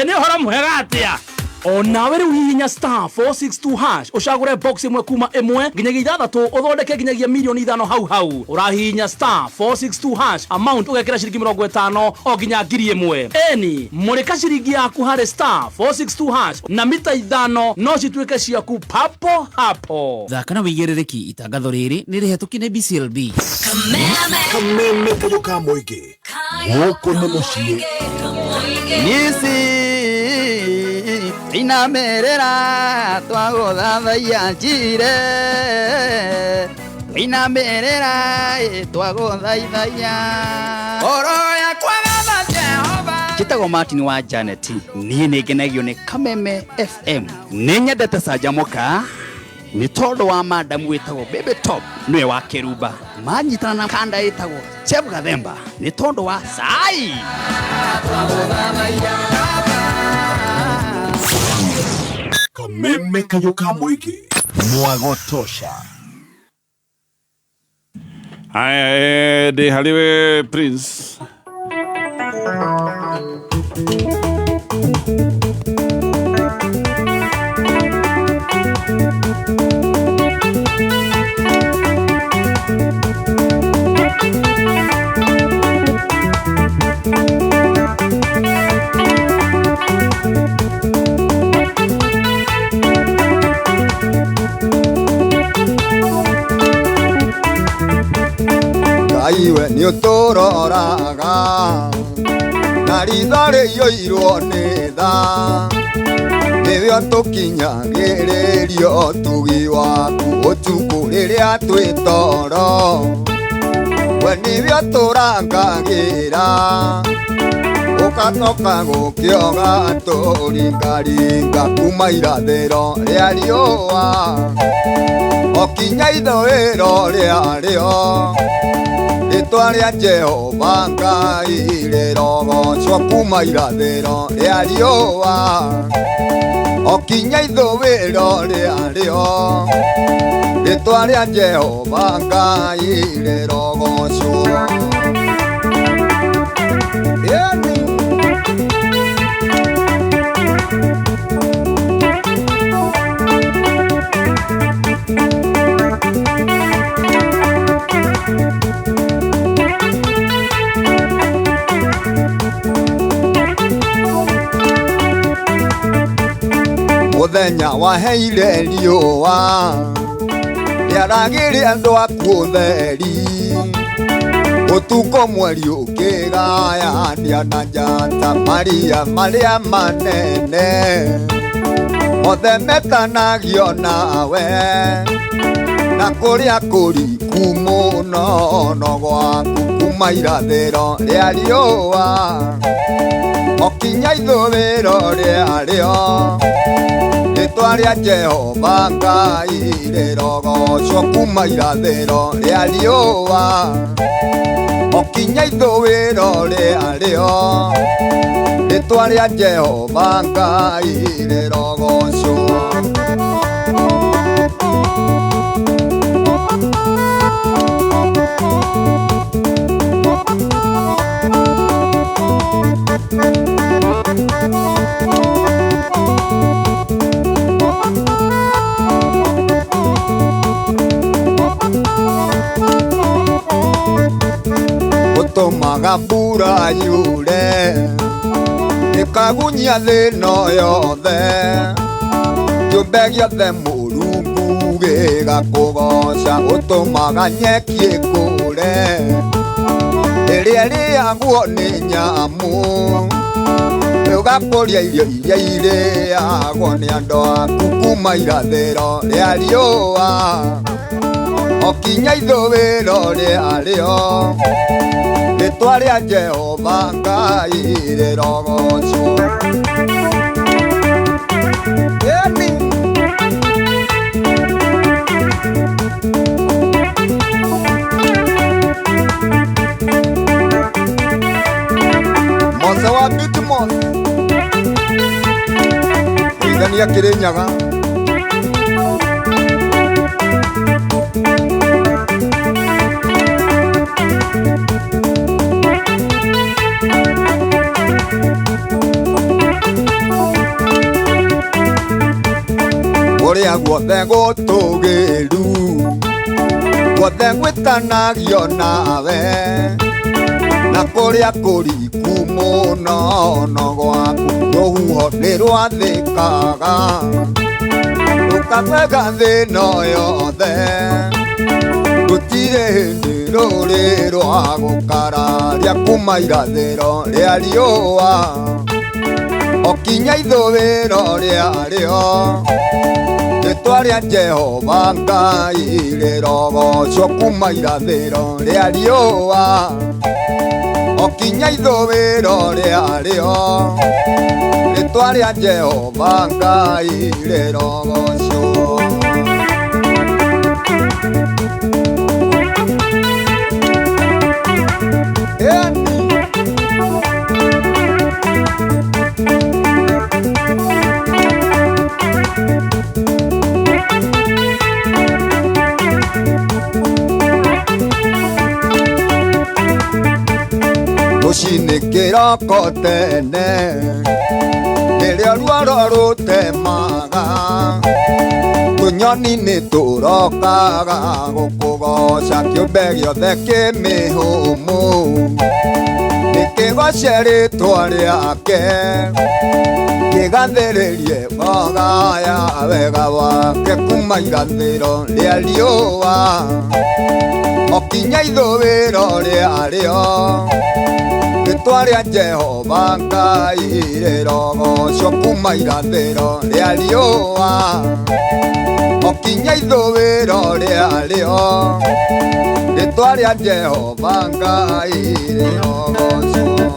Ni hora muhega atia. Onawe riu hihinya star 462 hash ucagure box imwe kuma imwe nginyagia ithathatu uthondeke nginyagia milioni 5 hau urahihinya star 462 hash amount ugekira ciringi 50 o nginya ngiri 1 eni murika ciringi yaku hari star 462 hash na mita 5 no cituike ciaku papo hapo. Thaka na wigirereki itangatho riri ni rihetũki ni BCLB. Kameme kayo kamoige guku ni mucii nisi inamerera twaguthathaiya njire inamerera twaguthaithaiya oroya kwagatha Jehova. Chitago Martin wa Janet ni ngenagio ni Kameme FM ni nyendete canjamuka ni tondu wa madam witagwo Baby Top niwe wa Keruba manyitana na kanda itagwo Chef Gathemba ni tondu wa sai Kameme kayo kamoige mwagotosha. Aya de haliwe Prince. Iwe ni uturoraga na ritho rĩiyũirwo nĩ tha nĩwe tũkinyagĩrĩrio tugi waku ũtukũ rĩrĩa twĩ toro we nĩwe tũrangagĩra ũgatoka gũkĩoga tũringaringa kuma irathĩro rĩa riũa okinya ithũĩro rĩarĩo rĩtwa rĩa Jehova Ngai rĩrogocwo kuma irathĩro rĩa riũa okinya ithũĩro rĩarĩo rĩtwa rĩa Jehova Ngai rĩrogocwo. Muthenya waheire riũa rĩaragĩre andũ aku ũtheri ũtukũ mweri ũkĩgayania na njata maria marĩa manene mothe metanagio nawe na kũrĩa kũriku mũno no gwaku kuma irathĩro rĩa riũa okinya ithũĩro rĩarĩo rĩtwa rĩa Jehova Ngai rĩrogocwo kuma irathĩro rĩa riũa okinya ithũĩro rĩarĩo rĩtwa rĩa Jehova Ngai rĩrogocwo. Ũtũmaga mbura yure ĩkagunyia thĩ ĩno yothe, kĩũmbe gĩothe Mũrungu gĩgakũgoca. Ũtũmaga nyeki ĩkũre ĩrĩa ĩrĩagwo nĩ nyamũ, ũgakũria irio iria irĩagwo nĩ andũ aku kuma irathĩro rĩa riũa okinya ithũĩro rĩarĩo rĩtwa rĩa Jehova Ngai rĩrogocwo. Mose wa Bitmos Igania Kirinyaga ũrĩa guothe gũtũgĩru guothe gwĩtanagio nawe na kũrĩa kũriku mũno no gwaku rũhuho nĩ rwathĩkaga rũkamega thĩ ĩno yothe gũtirĩ hĩndĩ rũrĩ rwa gũkararia kuma irathĩro rĩa riũa okinya ithũĩro rĩarĩo rĩtwa rĩa Jehova Ngai rĩrogocwo kuma irathĩro rĩa riũa okinya ithũĩro rĩarĩo rĩtwa rĩa Jehova Ngai rĩrogocwo. Rũcinĩ kĩroko tene nĩrĩo ruoro rũtemaga tũnyoni nĩ tũrokaga gũkũgoca kĩũmbe gĩothe kĩmĩhũmũ nĩkĩgoce rĩtwa rĩake kĩgathĩrĩrie wagaya wega wake kuma irathĩro rĩa riũa okinya ithũĩro rĩarĩo rĩtwa rĩa Jehova Ngai rĩrogocwo kuma irathĩro rĩa riũa okinya ithũĩro rĩarĩo rĩtwa rĩa Jehova Ngai rĩrogocwo.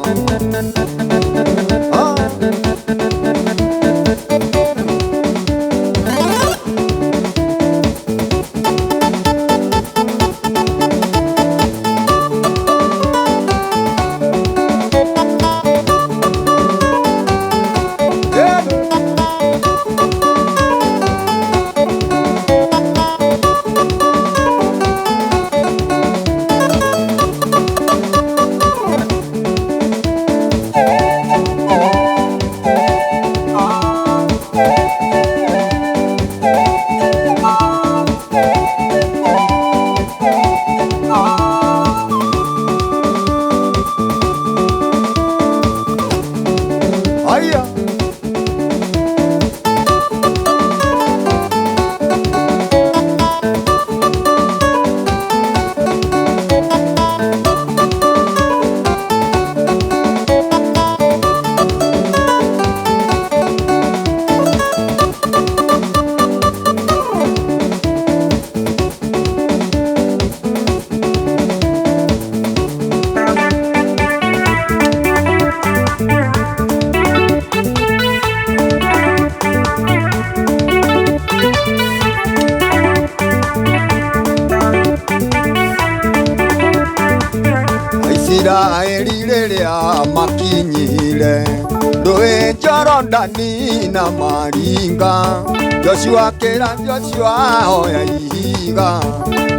nĩ Jorodani na maringa. Joshua kĩra Joshua oya ihiga,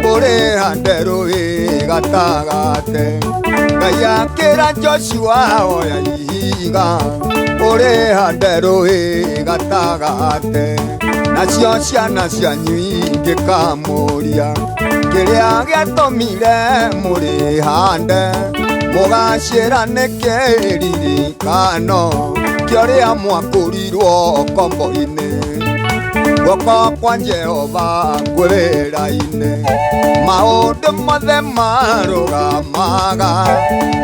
ũrĩ hande rũĩ gatagate. Ngai akĩra Joshua oya ihiga, ũrĩ hande rũĩ gatagate. Nacio ciana cianyu ingĩkamũria kĩrĩa gĩatũmire mũrĩ hande, mũgacĩra nĩ kĩririkano kĩa ũrĩa mwakũrirwo kombo-inĩ. Guoko kwa Jehova kwĩ wĩra-inĩ, maũndũ mothe marũgamaga,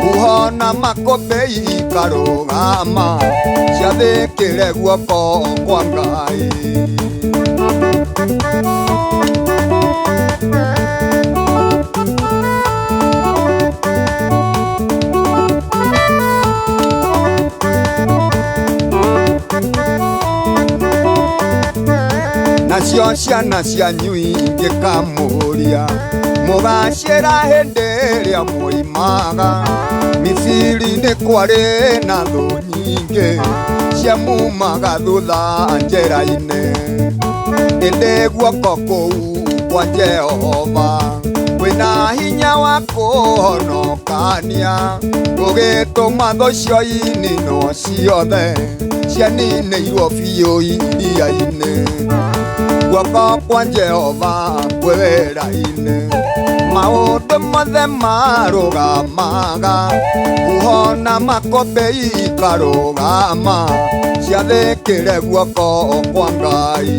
huho na makũmbĩ ikarũgama, ciathĩkĩre guoko kwa Ngai. Nacio ciana cianyu ingĩkamũria, mũgacĩra hĩndĩ ĩrĩa mwoimaga. Misiri nĩ kwarĩ na thũ nyingĩ, ciamumaga thutha njĩra-inĩ. Ĩndĩ guoko kũu kwa Jehova kwĩna hinya wa kũhonokania, gũgĩtũma thũ cio ininwo ciothe, cianinĩirwo biũ iria-inĩ. Guoko kwa Jehova kwĩ wĩra-inĩ, maũndũ mothe marũgamaga, huho na makũmbĩ ikarũgama, ciathĩkĩre guoko kwa Ngai.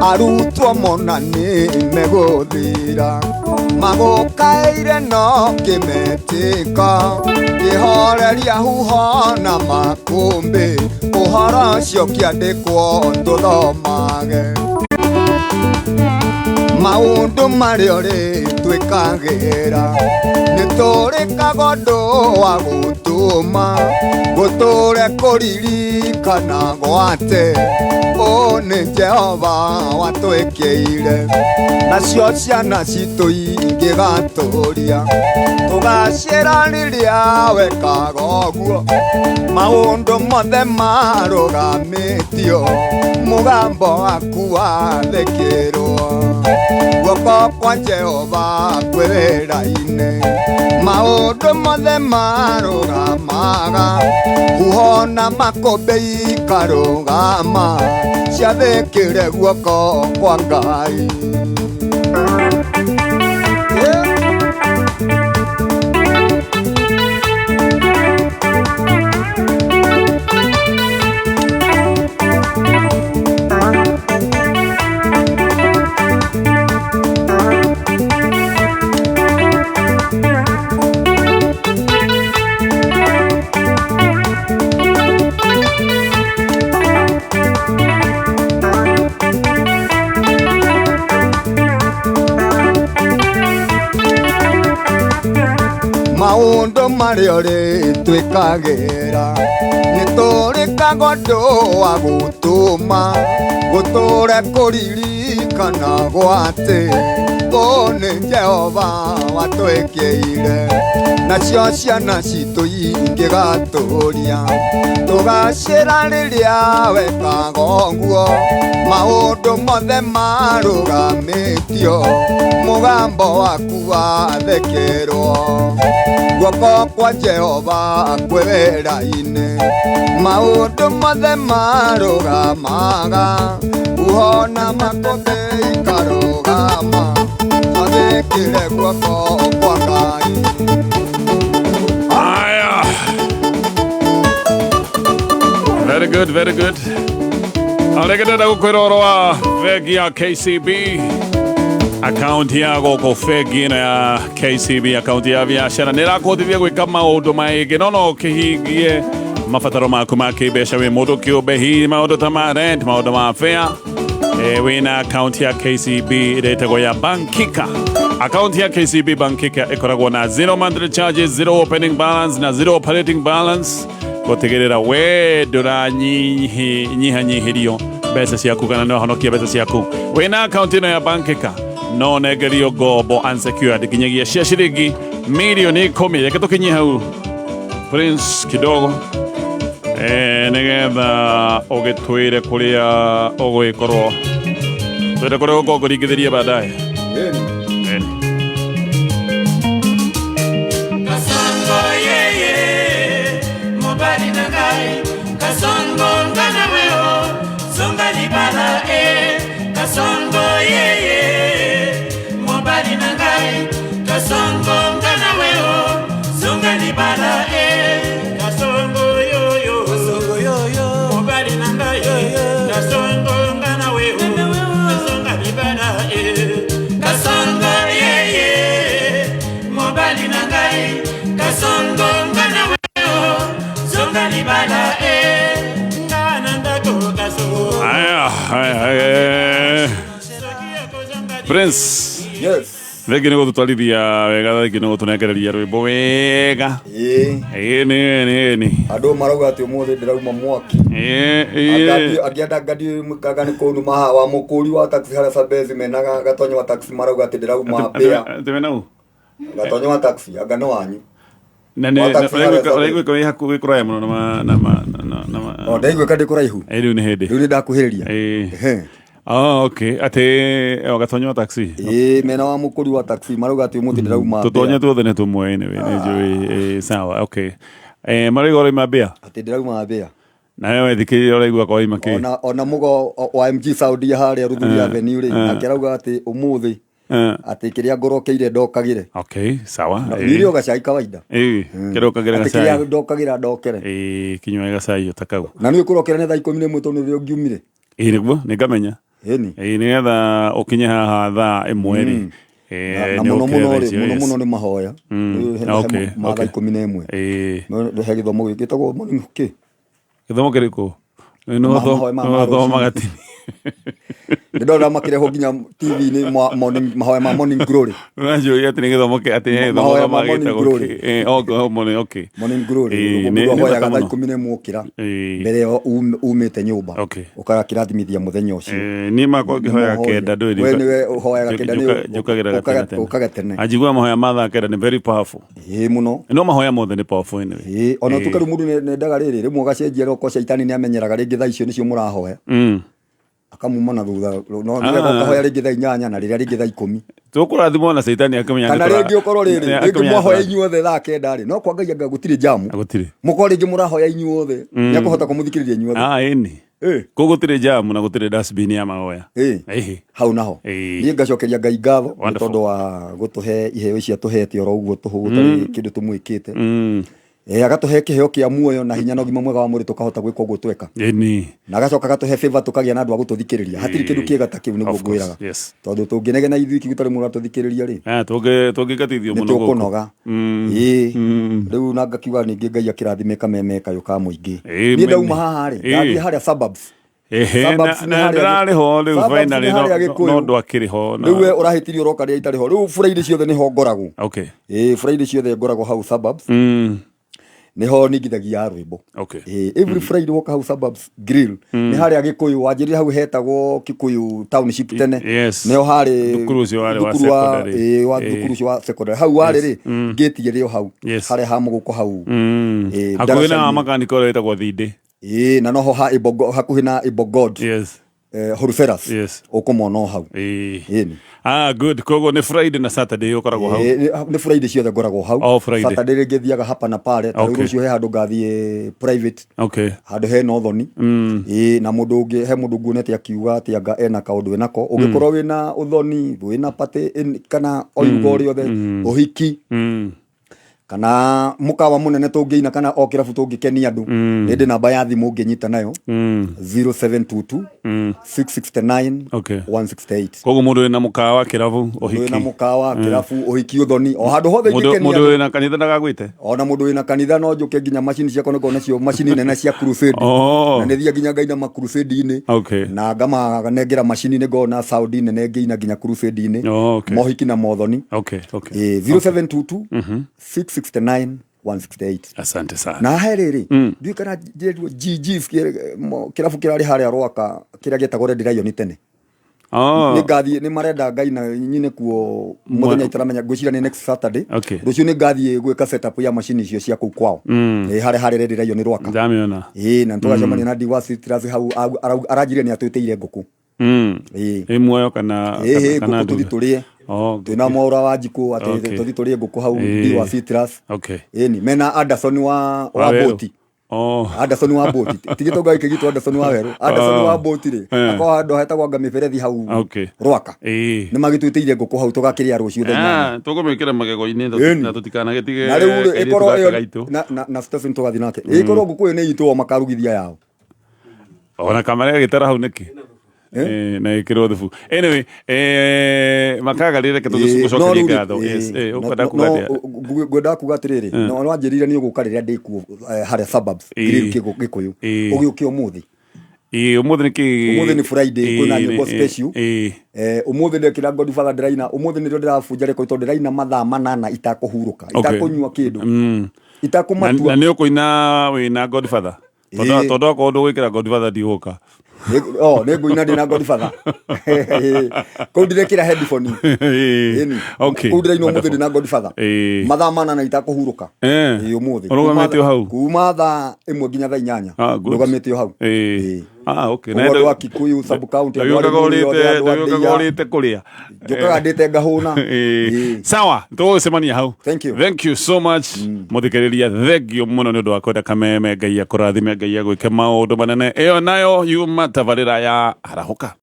Arutwo mona nĩ megũthira, magũkaĩire no kĩmetĩka, kĩhoreria huho na makũmbĩ, ũhoro ũcio kĩandĩkwo tũthomage. Maũndũ marĩa ũrĩtwĩkagĩra, nĩ tũrĩkaga ũndũ wa gũtũma, gũtũre kũririkana gwate, ũũ nĩ Jehova watwĩkĩire. Nacio ciana citũ ingĩgatũria, tũgacĩra rĩrĩa wekaga ũguo, maũndũ mothe marũgamĩtio, mũgambo waku wathĩkĩrwo. Guoko kwa Jehova kwĩ wĩra-inĩ, maũndũ mothe marũgamaga, huho na makũmbĩ ikarũgama, ciathĩkĩre guoko kwa Ngai. Maũndũ marĩa ũrĩtwĩkagĩra, nĩ tũrĩkaga ũndũ wa gũtũma, gũtũre kũririkana gwatĩ, ũũ nĩ Jehova watwĩkĩire. Nacio ciana citũ ingĩgatũria, tũgacĩra rĩrĩa wekaga ũguo, maũndũ mothe marũgamĩtio, mũgambo waku wathĩkĩrwo. Guoko kwa Jehova kwĩ wĩra-inĩ, maũndũ mothe marũgamaga, huho na makũmbĩ ikarũgama, athĩkĩre guoko kwa Ngai. Aya. Very good, very good. Aregedera gukwĩra ũhoro wa bengi ya KCB. Akaunti ya gũkũ bengi-ĩno ya KCB, akaunti ya biacara, nĩ ĩrakũhotithia gwĩka maũndũ maingĩ, no ũkĩhingie mabataro maku ma kĩmbeca wĩ mũndũ kĩũmbe, hihi maũndũ ta ma rent, maũndũ ma fare. Wĩna akaunti ya KCB ĩretagwo ya Bankika. Akaunti ya KCB Bankika ĩkoragwo na 0 monthly charges, 0 opening balance na 0 operating balance. gutegerera we nyihanyihirio mbeca ciaku kana no honokia mbeca ciaku wina account ino ya bankika no negerio ngombo unsecured kinyagia cia ciringi milioni 10 reke tukinyie hau Prince kidogo nigetha ugitwire kuria uguikorwo twende kuria ugukuringithirie baadaye Kasongo yeye mobali na ngai kasongo ngana weo songa libala kasongo yeye mobali na ngai kasongo ngana weo songa libala kasongo yoyo mobali na ngai kasongo ngana weo songa libala kasongo yeye mobali na ngai kasongo ngana weo songa libala ngana ndako kasongo Prince Regi nä gå tå twarithia wega regi nä gå tå nengereria rwä mbo wega andå marauga atä å må thä ndä rauma mwaki angä enda ngathiä kaga nä kå numa wa må kå ri wa taxi harä a Sabezi menaga gatonyo wa taxi marauga atä ndä rauma mbia gatonyo wa taxi anga no wanyu ndaigwä ka wä hakuä kå raya må no ndaigwä ka ndä kå raihu rä u nä hä ndä rä u nä ndakuhä rä ria atä gatonyo wa taxi mena wa må kå ri wa taxi marauga atä å må thä ndä rauma tå tonye tuothe nä tå mwe nä njå sawa marauga å raima mbia atä ndä rauma mbia na wewe thikä rä ria å raigua kwa waima kä ona må go wa MG Saudia harä a Ruthuri Avenue rä akerauga atä å må thä atä kä rä a ngorokeire ndokagä re sawa nä rä o gacai kawaida kä rokagä ra atä kä rä a ndokagä ra ndokere kinywae gacai o takau na nä å kå rokera nä thaa 11 tondå nä rä o ngiumire nä guo nä ngamenya nä getha å kinye haha thaa ĩmwe rĩ na må no nä mahoya mathaa 11 he gä thomo gä kä tagwo kä gä thomo kä rä kå nä thomaga tini nä ndona makä rehwo nginya TV-inä mahoya ma morning glory njå atä nä gä thomo atä mahoya ma morning glory hoyaga thaa 11 å kä ra mbere ĩyo umä te nyå mba å karakä rathimithia må thenya å cio niä makwa ngä hoyaga kenda ndå we nä we hoyaga kenda å kage tene anjigua mahoya ma thaa kenda nä very powerful må no no mahoya mothe nä powerful ona å tukä rä må ndå nä ndaga rä rä rä mwe gacenjia roko caitani nä amenyeraga rä ngä thaa icio nä cio må rahoya akamuma na thutha no nä kahoya rä ngä thaa 8 na rä rä a rä ngä thaa 10 tå kå rathimwo na caitani akamenya kana rä ngä å korwo rä rä rä ngä mwahoya inyuothe thaa kenda rä no kwa ngai anga gå tirä jamu må korwo rä ngä må rahoya inyuothe nä akå hota kå må thikä rä ria inyuothe kå gå tirä jamu na gå tirä dustbin ya mahoya hau naho niä ngacokeria ngai ngatho nä tondå wa gå tå he iheo icia tå hete oro å guo tå hå tarä kä ndå tå mwä kä te agatå he kä heo kä a muoyo na hinya na ũgima mwega wa mwĩrĩ tũkahota gwĩka ũguo tweka na agacoka agatå he favor tũkagĩa na andũ a gũtũ thikĩrĩria hatirĩ kĩndũ kĩega ta kĩu nĩguo ngwĩraga tondũ tũngĩnegena ithuĩ iki gũtarĩ mũndũ atũthikĩrĩria rĩ tũngĩgatithio mũno nĩtũkũnoga rĩu na ngakiuga ningĩ ngai akĩrathime kameme kayũ ka mũingĩ niĩ ndauma haha rĩ ndathiĩ harĩa suburbs ndärarä ho rä u no ndå akä rä ho rä u we å rahä tirie å roka rä a itarä ho rä u buraide ciothe nä ho ngoragwo buraide ciothe ngoragwo hau suburbs nä ho ningithagia rwä mbo every Friday woka hau suburbs grill nä harä a gä kå yå wanjä rä hau hetagwo kä kå yå township tene nä ho harä thukuru cio wa secondary hau warä rä ngäti rä o hau harä ha må gå ko hau hakuhä na makaniko å retagwo thindä na noho hakuhä na ibogod Horuferas uko mono hau good kogo ni Friday na Saturday ukoragwo hau ni Friday ciothe ngoragwo hau Saturday rĩngĩ thiaga hapa na pale ta rũciũ he handũ ngathiĩ private handũ he na ũthoni na mũndũ ũngĩ he mũndũ nguonete akiuga atĩ anga ena kaũndũ enako ũngĩkorwo wĩna ũthoni wĩna party kana oyuga ũrĩa othe ũhiki kana mukawa munene tũngĩina kana o kĩrabu tũngĩkenia andũ ndĩ namba ya thimũ ũngĩnyita nayo 0722 669 168 koguo mũndũ wĩna mũkawa kĩrabu ũhiki wĩna mũkawa kĩrabu ũhiki ũthoni o handũ hothe ingĩkenia mũndũ wĩna kanitha ndagagwĩte ona mũndũ wĩna kanitha no njũke nginya macini ciakwa nĩkorwo nacio macini nene cia crusade na nĩ thia nginya ngaina ma crusade-inĩ na ngamanengera macini nĩ ngona Saudi nene ngĩina nginya crusade-inĩ mohiki na mothoni 0722 669 168. Asante sana. Na heriri ndio kana jeru GG kirafu kirari haria Rwaka kiria getagwo Red Lion tene. Ni ngathie ni marenda ngai na nyine kuo muthenya itaramenya ngwicira ni next Saturday. Rucio ni ngathie gwika setup ya machine icio cia kuu kwao. Haria Red Lion Rwaka. Ndamiona. Na ntugacemania na Diwasi Trust hau arajire ni atwiteire nguku. Muoyo kana tuthi turie. Twina mwaura wa Njiko ati tuthi turie nguku hau Diwasi Trust. Ni mena Anderson wa Boti. Anderson wa Boti tigitonga ikigitu Anderson wa Weru. Anderson wa Boti ri akwa ndo hetagwa ngamiberethi hau Rwaka. Ni magitwitiire nguku hau tugakiria rucio thenya. Tugumikira magego-ini na tutikana getige. Na riu ikoro na Stephen tugathi nake. Ikoro nguku ni itu makarugithia yao. Ona kamera gitara hau niki. Na ikiro thubu. Anyway, makagarire ketu gucokeria ngatho. Ukwenda kugatia. Gwenda kuga atiriri. No wanjirire ni uguka riria ndiku haria suburbs. Gikuyu. Ugiuki umuthi. Umuthi ni Friday kuna nyimbo special. Umuthi ndekira Godfather Draina. Umuthi ni ndirafunja record Draina mathaa 8 itakuhuruka. Itakunywa kindu. Itakumatua. Na ni ukuina wina Godfather. Todo ko ndo wikira Godfather dioka. Ni nguina ndina Godfather. Ko ndirekira headphone. Udiraino umuthi ndina Godfather. Mathaa 8 itakuhuruka. Umuthi. Rugamete hau. Kuma thaa 1 nginya thaa 8. Rugamete hau. Na ndo wa Kikuyu sub county agorite kuria. Njokaga ndite ngahuna. Sawa, tugucemania hau. Thank you so much. Muthikiriria thengio muno ni undu wa kwenda Kameme, Ngai akurathime, Ngai agwike maundu manene. Iyo nayo yuma tabarira ya Harahuka.